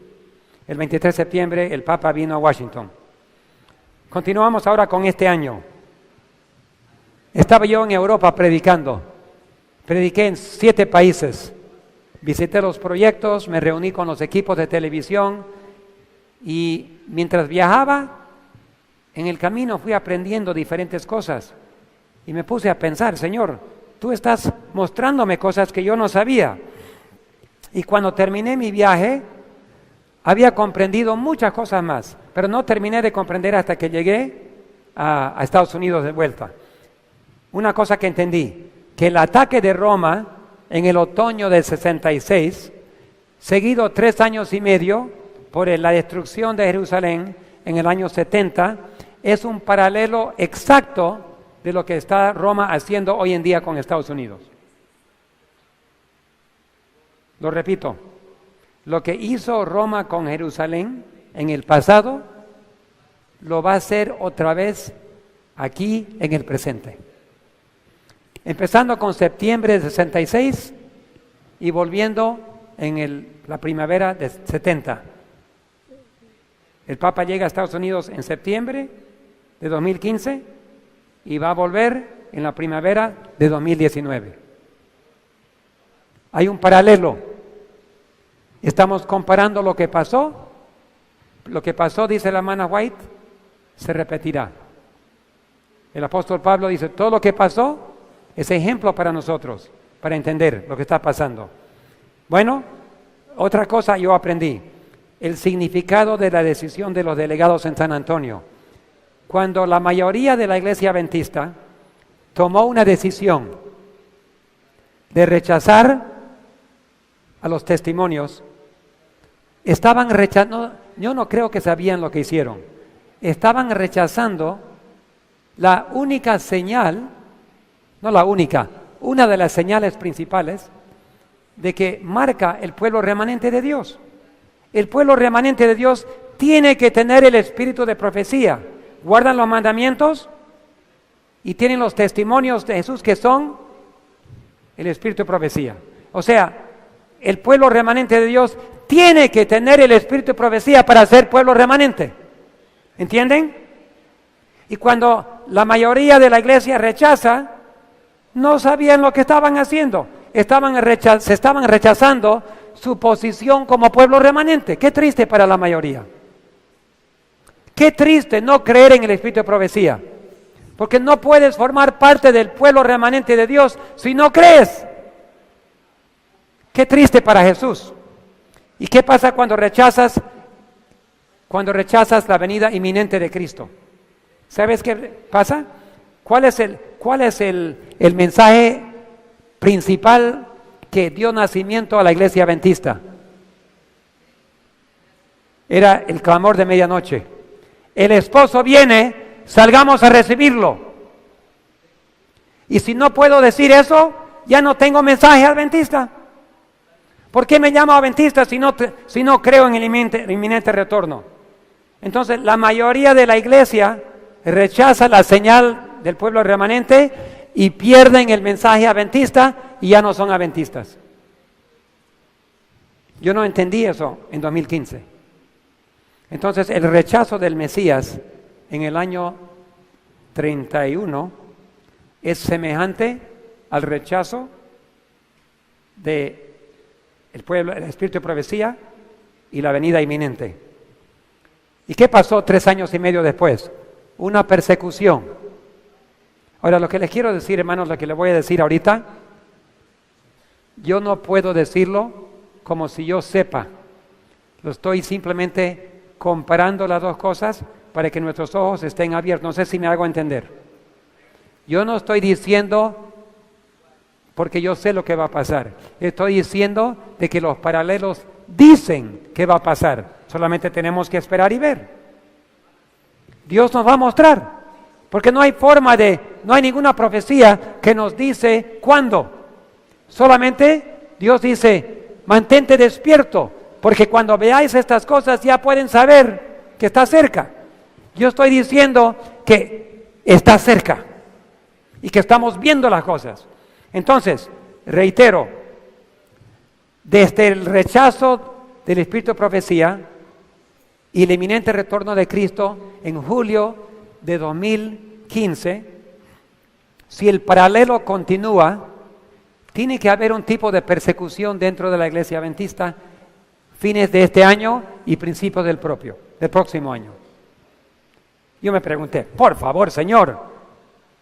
El 23 de septiembre el Papa vino a Washington. Continuamos ahora con este año. Estaba yo en Europa predicando. Prediqué en 7 países. Visité los proyectos, me reuní con los equipos de televisión y mientras viajaba, en el camino fui aprendiendo diferentes cosas y me puse a pensar, Señor, tú estás mostrándome cosas que yo no sabía. Y cuando terminé mi viaje, había comprendido muchas cosas más, pero no terminé de comprender hasta que llegué a Estados Unidos de vuelta. Una cosa que entendí, que el ataque de Roma en el otoño del 66, seguido 3 años y medio por la destrucción de Jerusalén en el año 70, es un paralelo exacto de lo que está Roma haciendo hoy en día con Estados Unidos. Lo repito, lo que hizo Roma con Jerusalén en el pasado, lo va a hacer otra vez aquí en el presente. Empezando con septiembre de 66 y volviendo en la primavera de 70. El Papa llega a Estados Unidos en septiembre de 2015 y va a volver en la primavera de 2019. Hay un paralelo. Estamos comparando lo que pasó. Lo que pasó, dice la hermana White, se repetirá. El apóstol Pablo dice, todo lo que pasó es ejemplo para nosotros, para entender lo que está pasando. Bueno, otra cosa yo aprendí, el significado de la decisión de los delegados en San Antonio. Cuando la mayoría de la iglesia adventista tomó una decisión de rechazar a los testimonios, estaban rechazando, yo no creo que sabían lo que hicieron, estaban rechazando la única señal, no la única, una de las señales principales de que marca el pueblo remanente de Dios. El pueblo remanente de Dios tiene que tener el espíritu de profecía. Guardan los mandamientos y tienen los testimonios de Jesús que son el espíritu de profecía. O sea, el pueblo remanente de Dios tiene que tener el espíritu de profecía para ser pueblo remanente. ¿Entienden? Y cuando la mayoría de la iglesia rechaza, no sabían lo que estaban haciendo. Se estaban rechazando su posición como pueblo remanente. Qué triste para la mayoría. Qué triste no creer en el espíritu de profecía. Porque no puedes formar parte del pueblo remanente de Dios si no crees. Qué triste para Jesús. ¿Y qué pasa cuando rechazas la venida inminente de Cristo? ¿Sabes qué pasa? ¿Cuál es el mensaje principal que dio nacimiento a la iglesia adventista? Era el clamor de medianoche. El esposo viene, salgamos a recibirlo. Y si no puedo decir eso, ya no tengo mensaje adventista. ¿Por qué me llamo adventista si no creo en el inminente retorno? Entonces, la mayoría de la iglesia rechaza la señal del pueblo remanente y pierden el mensaje adventista y ya no son adventistas. Yo no entendí eso en 2015. Entonces, el rechazo del Mesías en el año 31 es semejante al rechazo de el pueblo, el espíritu de profecía y la venida inminente. ¿Y qué pasó 3 años y medio después? Una persecución. Ahora, lo que les quiero decir, hermanos, lo que les voy a decir ahorita, yo no puedo decirlo como si yo sepa. Lo estoy simplemente comparando las dos cosas para que nuestros ojos estén abiertos. No sé si me hago entender. Yo no estoy diciendo porque yo sé lo que va a pasar. Estoy diciendo de que los paralelos dicen que va a pasar. Solamente tenemos que esperar y ver. Dios nos va a mostrar. Porque no hay ninguna profecía que nos dice cuándo. Solamente Dios dice, mantente despierto, porque cuando veáis estas cosas ya pueden saber que está cerca. Yo estoy diciendo que está cerca y que estamos viendo las cosas. Entonces, reitero, desde el rechazo del espíritu de profecía y el inminente retorno de Cristo en julio de 2015, si el paralelo continúa, tiene que haber un tipo de persecución dentro de la iglesia adventista fines de este año y principios del próximo año. Yo me pregunté, por favor, Señor,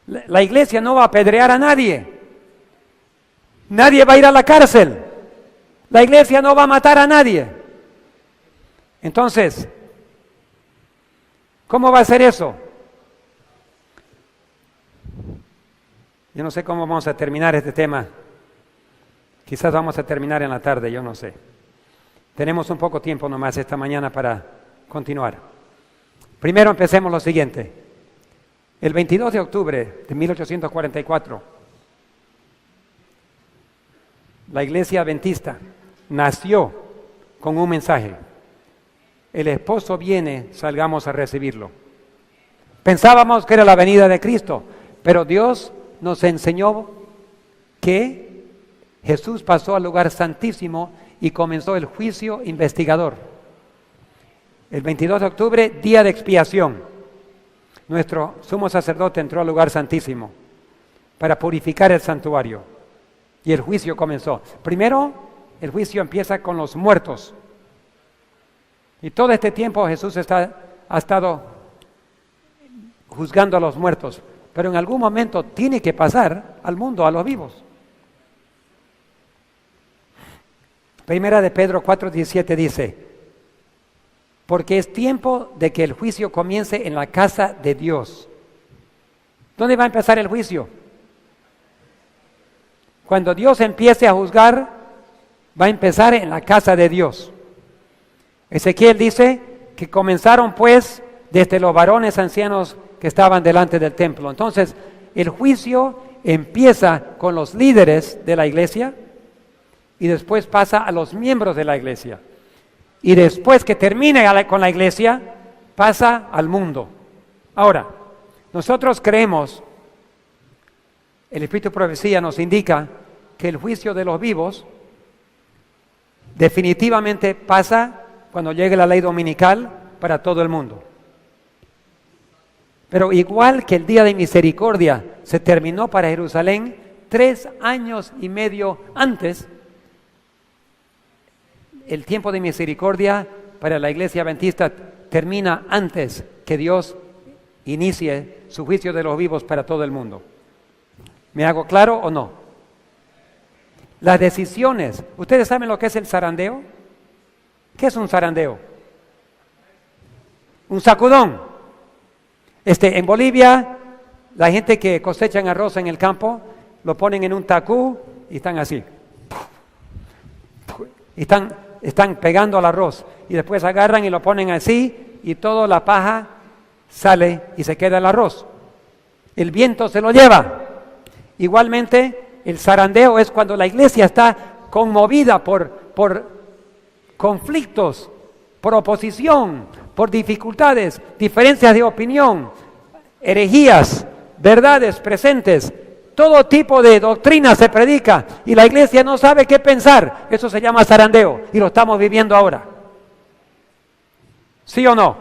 la iglesia no va a apedrear a nadie. Nadie va a ir a la cárcel. La iglesia no va a matar a nadie. Entonces, ¿cómo va a ser eso? Yo no sé cómo vamos a terminar este tema. Quizás vamos a terminar en la tarde, yo no sé. Tenemos un poco tiempo nomás esta mañana para continuar. Primero empecemos lo siguiente. El 22 de octubre de 1844, la iglesia adventista nació con un mensaje. El esposo viene, salgamos a recibirlo. Pensábamos que era la venida de Cristo, pero Dios nos enseñó que Jesús pasó al lugar santísimo y comenzó el juicio investigador. El 22 de octubre, día de expiación, nuestro sumo sacerdote entró al lugar santísimo para purificar el santuario y el juicio comenzó. Primero, el juicio empieza con los muertos. Y todo este tiempo Jesús ha estado juzgando a los muertos, pero en algún momento tiene que pasar al mundo, a los vivos. Primera de Pedro 4:17 dice, porque es tiempo de que el juicio comience en la casa de Dios. ¿Dónde va a empezar el juicio? Cuando Dios empiece a juzgar, va a empezar en la casa de Dios. Ezequiel dice que comenzaron pues desde los varones ancianos que estaban delante del templo. Entonces, el juicio empieza con los líderes de la iglesia y después pasa a los miembros de la iglesia. Y después que termine con la iglesia, pasa al mundo. Ahora, nosotros creemos, el Espíritu de Profecía nos indica que el juicio de los vivos definitivamente pasa cuando llegue la ley dominical para todo el mundo. Pero igual que el día de misericordia se terminó para Jerusalén 3 años y medio antes, el tiempo de misericordia para la iglesia adventista termina antes que Dios inicie su juicio de los vivos para todo el mundo. ¿Me hago claro o no? Las decisiones. ¿Ustedes saben lo que es el zarandeo? ¿Qué es un zarandeo? Un sacudón. En Bolivia, la gente que cosechan arroz en el campo, lo ponen en un tacú y están así. Y están pegando al arroz. Y después agarran y lo ponen así y toda la paja sale y se queda el arroz. El viento se lo lleva. Igualmente, el zarandeo es cuando la iglesia está conmovida por conflictos, por oposición, por dificultades, diferencias de opinión, herejías, verdades presentes. Todo tipo de doctrina se predica y la iglesia no sabe qué pensar. Eso se llama zarandeo y lo estamos viviendo ahora. ¿Sí o no?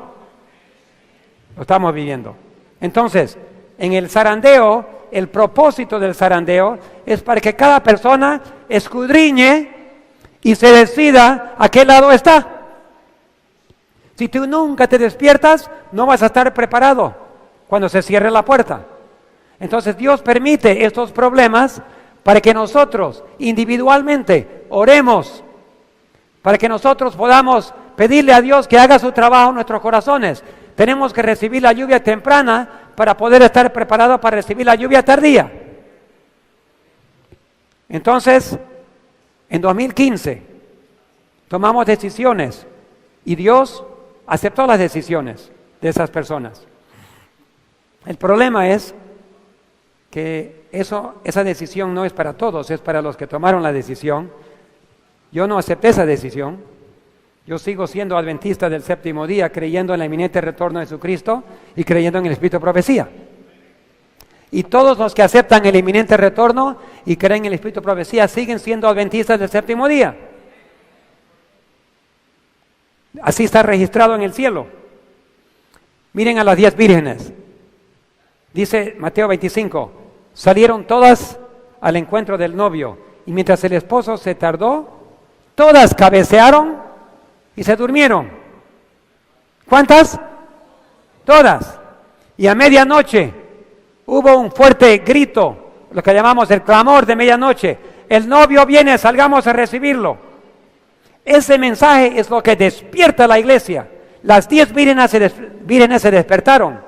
Lo estamos viviendo. Entonces, en el zarandeo, el propósito del zarandeo es para que cada persona escudriñe y se decida a qué lado está. Si tú nunca te despiertas, no vas a estar preparado cuando se cierre la puerta. Entonces Dios permite estos problemas para que nosotros individualmente oremos, para que nosotros podamos pedirle a Dios que haga su trabajo en nuestros corazones. Tenemos que recibir la lluvia temprana para poder estar preparados para recibir la lluvia tardía. Entonces, en 2015 tomamos decisiones y Dios aceptó las decisiones de esas personas. El problema es que esa decisión no es para todos, es para los que tomaron la decisión. Yo no acepté esa decisión. Yo sigo siendo adventista del séptimo día, creyendo en el inminente retorno de Jesucristo y creyendo en el Espíritu de Profecía. Y todos los que aceptan el inminente retorno y creen en el Espíritu de Profecía siguen siendo adventistas del séptimo día. Así está registrado en el cielo. Miren a las 10 vírgenes. Dice Mateo 25, salieron todas al encuentro del novio, y mientras el esposo se tardó, todas cabecearon y se durmieron. ¿Cuántas? Todas. Y a medianoche hubo un fuerte grito, lo que llamamos el clamor de medianoche. El novio viene, salgamos a recibirlo. Ese mensaje es lo que despierta a la iglesia. Las 10 vírgenes se despertaron,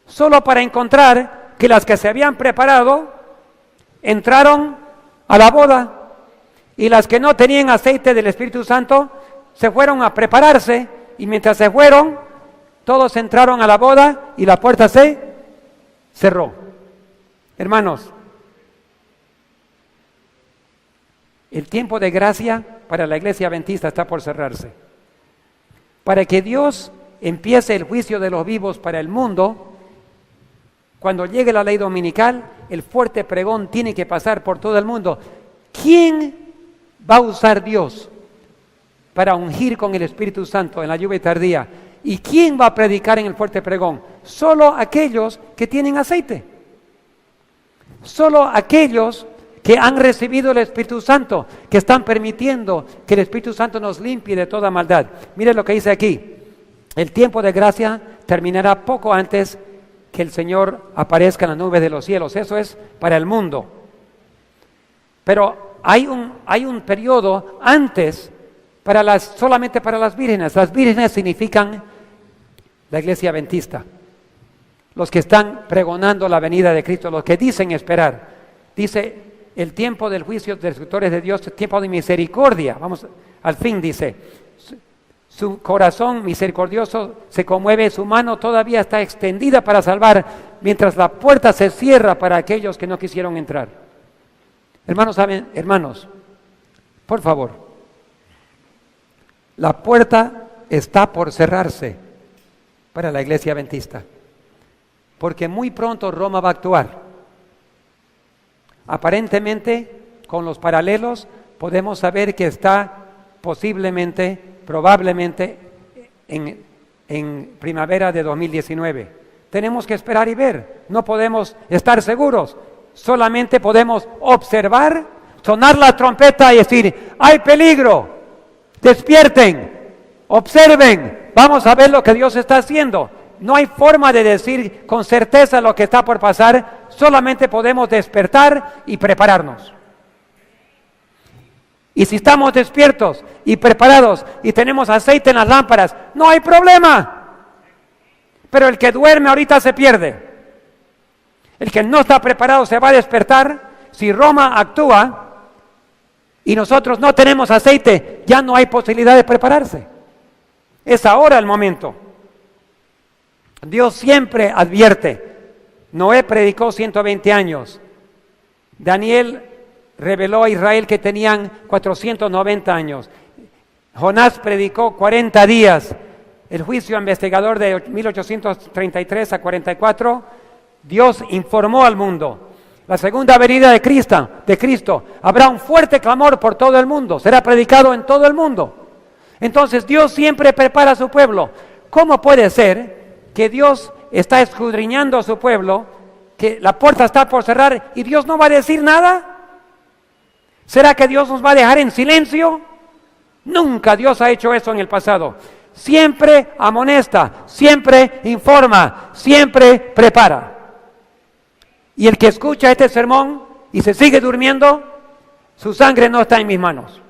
solo para encontrar que las que se habían preparado entraron a la boda, y las que no tenían aceite del Espíritu Santo se fueron a prepararse, y mientras se fueron, todos entraron a la boda y la puerta se cerró. Hermanos, el tiempo de gracia para la iglesia adventista está por cerrarse. Para que Dios empiece el juicio de los vivos para el mundo, cuando llegue la ley dominical, el fuerte pregón tiene que pasar por todo el mundo. ¿Quién va a usar Dios para ungir con el Espíritu Santo en la lluvia tardía? ¿Y quién va a predicar en el fuerte pregón? Solo aquellos que tienen aceite. Solo aquellos que han recibido el Espíritu Santo, que están permitiendo que el Espíritu Santo nos limpie de toda maldad. Mire lo que dice aquí. El tiempo de gracia terminará poco antes que el Señor aparezca en las nubes de los cielos. Eso es para el mundo. Pero hay un periodo antes solamente para las vírgenes. Las vírgenes significan la iglesia adventista. Los que están pregonando la venida de Cristo, los que dicen esperar. Dice, el tiempo del juicio de los destructores de Dios, el tiempo de misericordia. Vamos, al fin dice, su corazón misericordioso se conmueve, su mano todavía está extendida para salvar, mientras la puerta se cierra para aquellos que no quisieron entrar. Hermanos, por favor, la puerta está por cerrarse para la iglesia adventista, porque muy pronto Roma va a actuar. Aparentemente, con los paralelos, podemos saber que está probablemente en primavera de 2019. Tenemos que esperar y ver, no podemos estar seguros, solamente podemos observar, sonar la trompeta y decir, hay peligro, despierten, observen, vamos a ver lo que Dios está haciendo. No hay forma de decir con certeza lo que está por pasar, solamente podemos despertar y prepararnos. Y si estamos despiertos y preparados y tenemos aceite en las lámparas, no hay problema. Pero el que duerme ahorita se pierde. El que no está preparado se va a despertar. Si Roma actúa y nosotros no tenemos aceite, ya no hay posibilidad de prepararse. Es ahora el momento. Dios siempre advierte. Noé predicó 120 años. Daniel reveló a Israel que tenían 490 años. Jonás predicó 40 días. El juicio investigador de 1833 a 44, Dios informó al mundo. La segunda venida de Cristo, habrá un fuerte clamor por todo el mundo, será predicado en todo el mundo. Entonces Dios siempre prepara a su pueblo. ¿Cómo puede ser que Dios está escudriñando a su pueblo, que la puerta está por cerrar y Dios no va a decir nada? ¿Será que Dios nos va a dejar en silencio? Nunca Dios ha hecho eso en el pasado. Siempre amonesta, siempre informa, siempre prepara. Y el que escucha este sermón y se sigue durmiendo, su sangre no está en mis manos.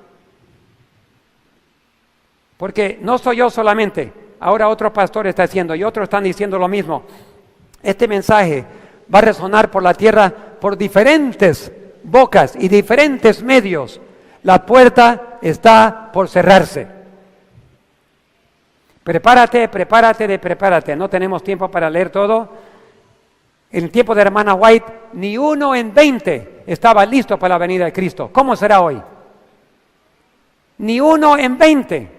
Porque no soy yo solamente, ahora otro pastor está haciendo y otros están diciendo lo mismo. Este mensaje va a resonar por la tierra por diferentes bocas y diferentes medios. La puerta está por cerrarse. Prepárate. No tenemos tiempo para leer todo. En el tiempo de la hermana White, ni 1 en 20 estaba listo para la venida de Cristo. ¿Cómo será hoy? Ni 1 en 20.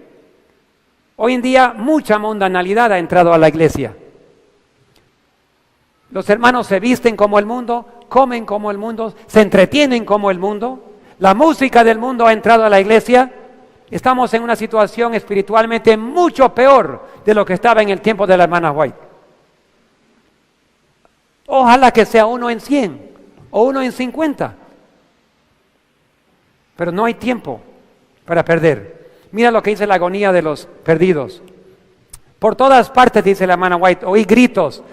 Hoy en día mucha mundanalidad ha entrado a la iglesia. Los hermanos se visten como el mundo, comen como el mundo, se entretienen como el mundo. La música del mundo ha entrado a la iglesia. Estamos en una situación espiritualmente mucho peor de lo que estaba en el tiempo de la hermana White. Ojalá que sea 1 en 100 o 1 en 50. Pero no hay tiempo para perder. Mira lo que dice la agonía de los perdidos. Por todas partes, dice la hermana White, oí gritos.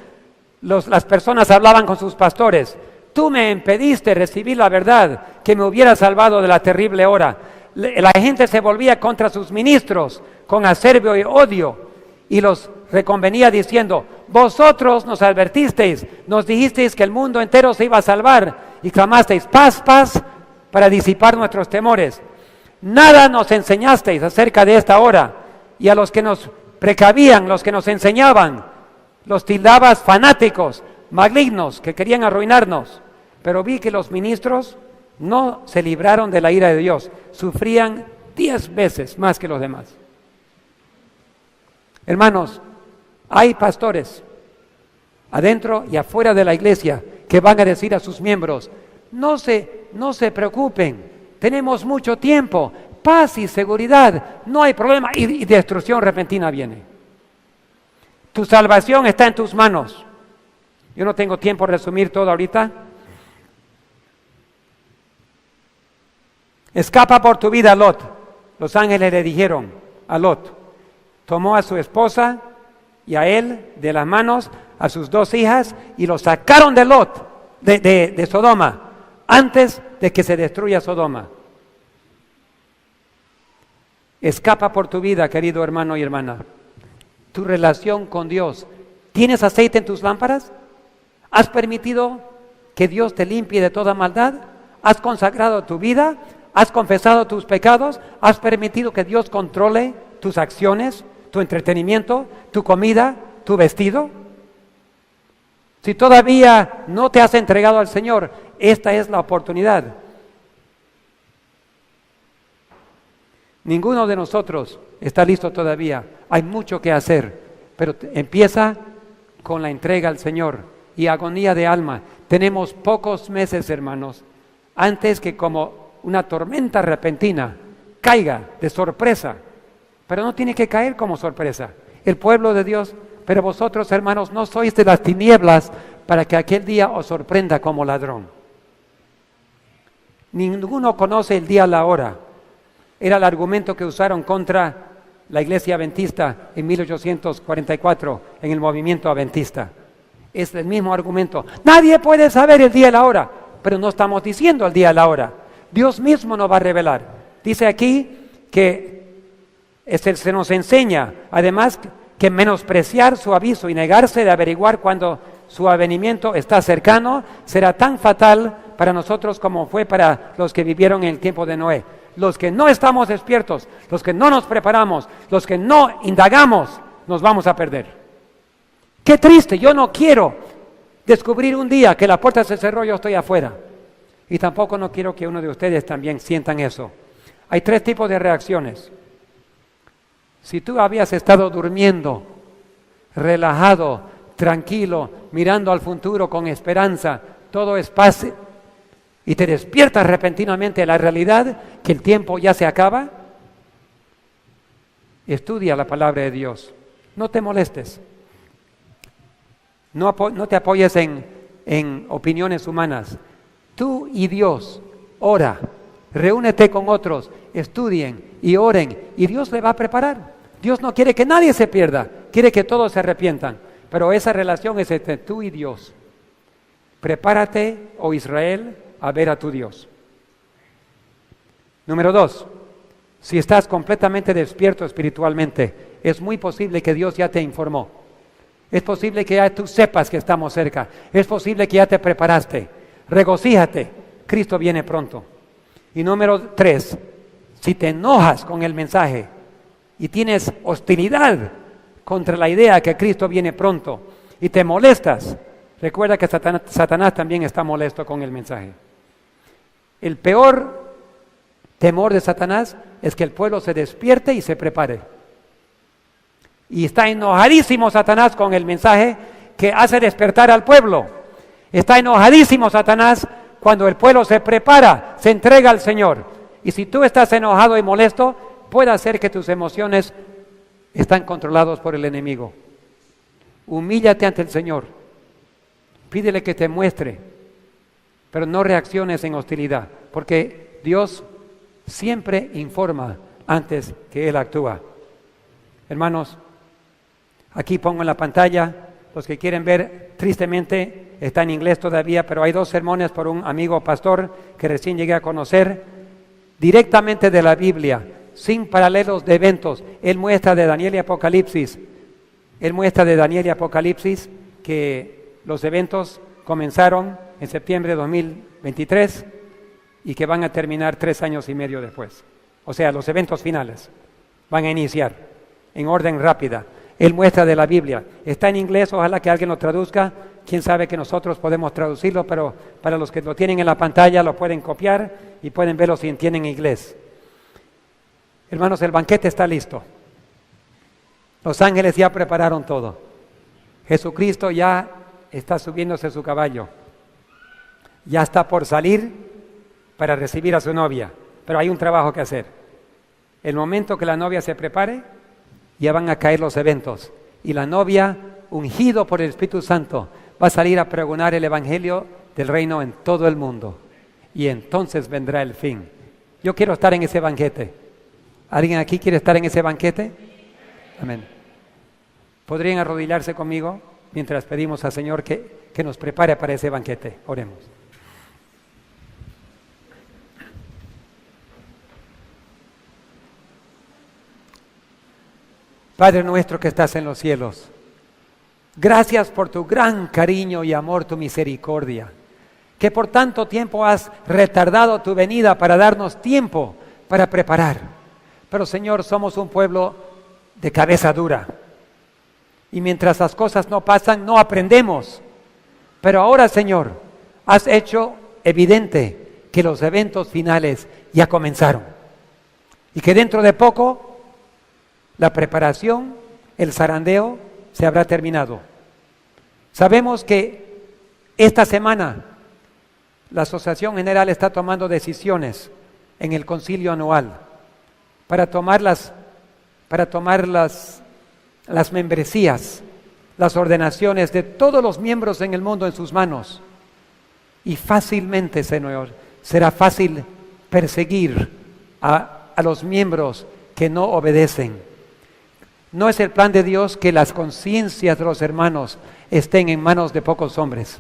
Las personas hablaban con sus pastores. Tú me impediste recibir la verdad que me hubiera salvado de la terrible hora. La gente se volvía contra sus ministros con acerbio y odio y los reconvenía diciendo: vosotros nos advertisteis, nos dijisteis que el mundo entero se iba a salvar y clamasteis paz, paz, para disipar nuestros temores. Nada nos enseñasteis acerca de esta hora, y a los que nos precavían, los que nos enseñaban, los tildabas fanáticos, malignos, que querían arruinarnos. Pero vi que los ministros no se libraron de la ira de Dios, sufrían 10 veces más que los demás. Hermanos, hay pastores adentro y afuera de la iglesia que van a decir a sus miembros: no se preocupen, tenemos mucho tiempo, paz y seguridad, no hay problema, y destrucción repentina viene. Tu salvación está en tus manos. Yo no tengo tiempo de resumir todo ahorita. Escapa por tu vida, Lot. Los ángeles le dijeron a Lot. Tomó a su esposa y a él de las manos, a sus 2 hijas, y los sacaron de Lot, de Sodoma, antes de que se destruya Sodoma. Escapa por tu vida, querido hermano y hermana. Tu relación con Dios. ¿Tienes aceite en tus lámparas? ¿Has permitido que Dios te limpie de toda maldad? ¿Has consagrado tu vida? ¿Has confesado tus pecados? ¿Has permitido que Dios controle tus acciones, tu entretenimiento, tu comida, tu vestido? Si todavía no te has entregado al Señor, esta es la oportunidad. Ninguno de nosotros está listo todavía. Hay mucho que hacer, pero empieza con la entrega al Señor y agonía de alma. Tenemos pocos meses, hermanos, antes que como una tormenta repentina caiga de sorpresa, pero no tiene que caer como sorpresa. El pueblo de Dios, pero vosotros, hermanos, no sois de las tinieblas para que aquel día os sorprenda como ladrón. Ninguno conoce el día, la hora. Era el argumento que usaron contra la iglesia adventista en 1844, en el movimiento adventista. Es el mismo argumento. Nadie puede saber el día y la hora, pero no estamos diciendo el día y la hora. Dios mismo nos va a revelar. Dice aquí que se nos enseña, además, que menospreciar su aviso y negarse de averiguar cuando su avenimiento está cercano será tan fatal para nosotros como fue para los que vivieron en el tiempo de Noé. Los que no estamos despiertos, los que no nos preparamos, los que no indagamos, nos vamos a perder. Qué triste, yo no quiero descubrir un día que la puerta se cerró y yo estoy afuera. Y tampoco no quiero que uno de ustedes también sientan eso. Hay 3 tipos de reacciones. Si tú habías estado durmiendo, relajado, tranquilo, mirando al futuro con esperanza, todo es paz, y te despiertas repentinamente a la realidad que el tiempo ya se acaba, estudia la palabra de Dios. No te molestes. No te apoyes en opiniones humanas. Tú y Dios, ora, reúnete con otros, estudien y oren, y Dios le va a preparar. Dios no quiere que nadie se pierda, quiere que todos se arrepientan, pero esa relación es entre tú y Dios. Prepárate, oh Israel, a ver a tu Dios. Número 2, si estás completamente despierto espiritualmente, es muy posible que Dios ya te informó. Es posible que ya tú sepas que estamos cerca. Es posible que ya te preparaste. Regocíjate, Cristo viene pronto. Y número 3, si te enojas con el mensaje y tienes hostilidad contra la idea que Cristo viene pronto y te molestas, recuerda que Satanás también está molesto con el mensaje. El peor temor de Satanás es que el pueblo se despierte y se prepare. Y está enojadísimo Satanás con el mensaje que hace despertar al pueblo. Está enojadísimo Satanás cuando el pueblo se prepara, se entrega al Señor. Y si tú estás enojado y molesto, puede ser que tus emociones están controladas por el enemigo. Humíllate ante el Señor. Pídele que te muestre, pero no reacciones en hostilidad, porque Dios siempre informa antes que Él actúa. Hermanos, aquí pongo en la pantalla, los que quieren ver, tristemente está en inglés todavía, pero hay 2 sermones por un amigo pastor que recién llegué a conocer, directamente de la Biblia, sin paralelos de eventos. Él muestra de Daniel y Apocalipsis, que los eventos comenzaron en septiembre de 2023 y que van a terminar 3 años y medio después. O sea, los eventos finales van a iniciar en orden rápida. Él muestra de la Biblia. Está en inglés, ojalá que alguien lo traduzca. Quién sabe que nosotros podemos traducirlo, pero para los que lo tienen en la pantalla lo pueden copiar y pueden verlo si entienden inglés. Hermanos, el banquete está listo. Los ángeles ya prepararon todo. Jesucristo ya está subiéndose a su caballo. Ya está por salir para recibir a su novia. Pero hay un trabajo que hacer. El momento que la novia se prepare, ya van a caer los eventos. Y la novia, ungido por el Espíritu Santo, va a salir a pregonar el Evangelio del reino en todo el mundo. Y entonces vendrá el fin. Yo quiero estar en ese banquete. ¿Alguien aquí quiere estar en ese banquete? Amén. ¿Podrían arrodillarse conmigo mientras pedimos al Señor que nos prepare para ese banquete? Oremos. Padre nuestro que estás en los cielos, gracias por tu gran cariño y amor, tu misericordia, que por tanto tiempo has retardado tu venida para darnos tiempo para preparar. Pero Señor, somos un pueblo de cabeza dura. Y mientras las cosas no pasan, no aprendemos. Pero ahora, Señor, has hecho evidente que los eventos finales ya comenzaron. Y que dentro de poco, la preparación, el zarandeo, se habrá terminado. Sabemos que esta semana la Asociación General está tomando decisiones en el concilio anual para tomar las membresías, las ordenaciones de todos los miembros en el mundo en sus manos. Y fácilmente, Señor, será fácil perseguir a los miembros que no obedecen. No es el plan de Dios que las conciencias de los hermanos estén en manos de pocos hombres.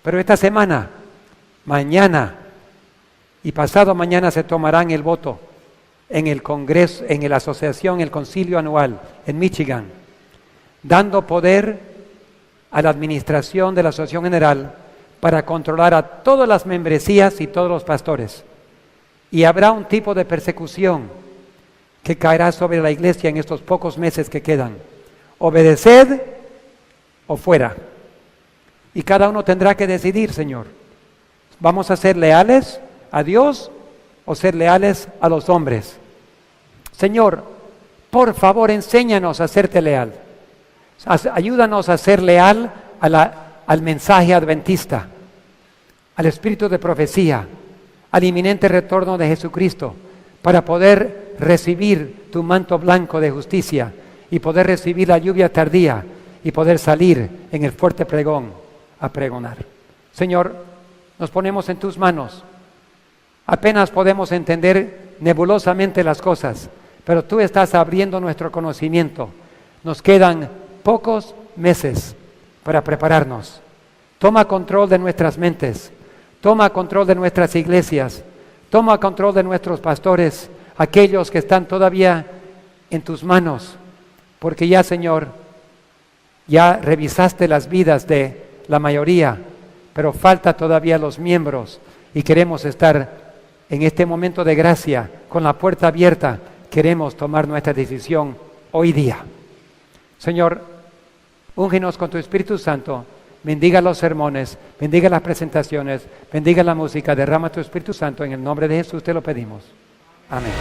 Pero esta semana, mañana y pasado mañana se tomarán el voto en el Congreso, en la asociación, el concilio anual en Michigan, dando poder a la administración de la Asociación General para controlar a todas las membresías y todos los pastores. Y habrá un tipo de persecución que caerá sobre la iglesia en estos pocos meses que quedan. Obedeced o fuera. Y cada uno tendrá que decidir, Señor. ¿Vamos a ser leales a Dios o ser leales a los hombres? Señor, por favor, enséñanos a serte leal. Ayúdanos a ser leal al mensaje adventista, al espíritu de profecía, al inminente retorno de Jesucristo, para poder recibir tu manto blanco de justicia y poder recibir la lluvia tardía y poder salir en el fuerte pregón a pregonar. Señor, nos ponemos en tus manos. Apenas podemos entender nebulosamente las cosas, pero tú estás abriendo nuestro conocimiento. Nos quedan pocos meses para prepararnos. Toma control de nuestras mentes, toma control de nuestras iglesias, toma control de nuestros pastores, aquellos que están todavía en tus manos, porque ya, Señor, ya revisaste las vidas de la mayoría, pero falta todavía los miembros y queremos estar en este momento de gracia, con la puerta abierta, queremos tomar nuestra decisión hoy día. Señor, úngenos con tu Espíritu Santo, bendiga los sermones, bendiga las presentaciones, bendiga la música, derrama tu Espíritu Santo, en el nombre de Jesús te lo pedimos. Amén.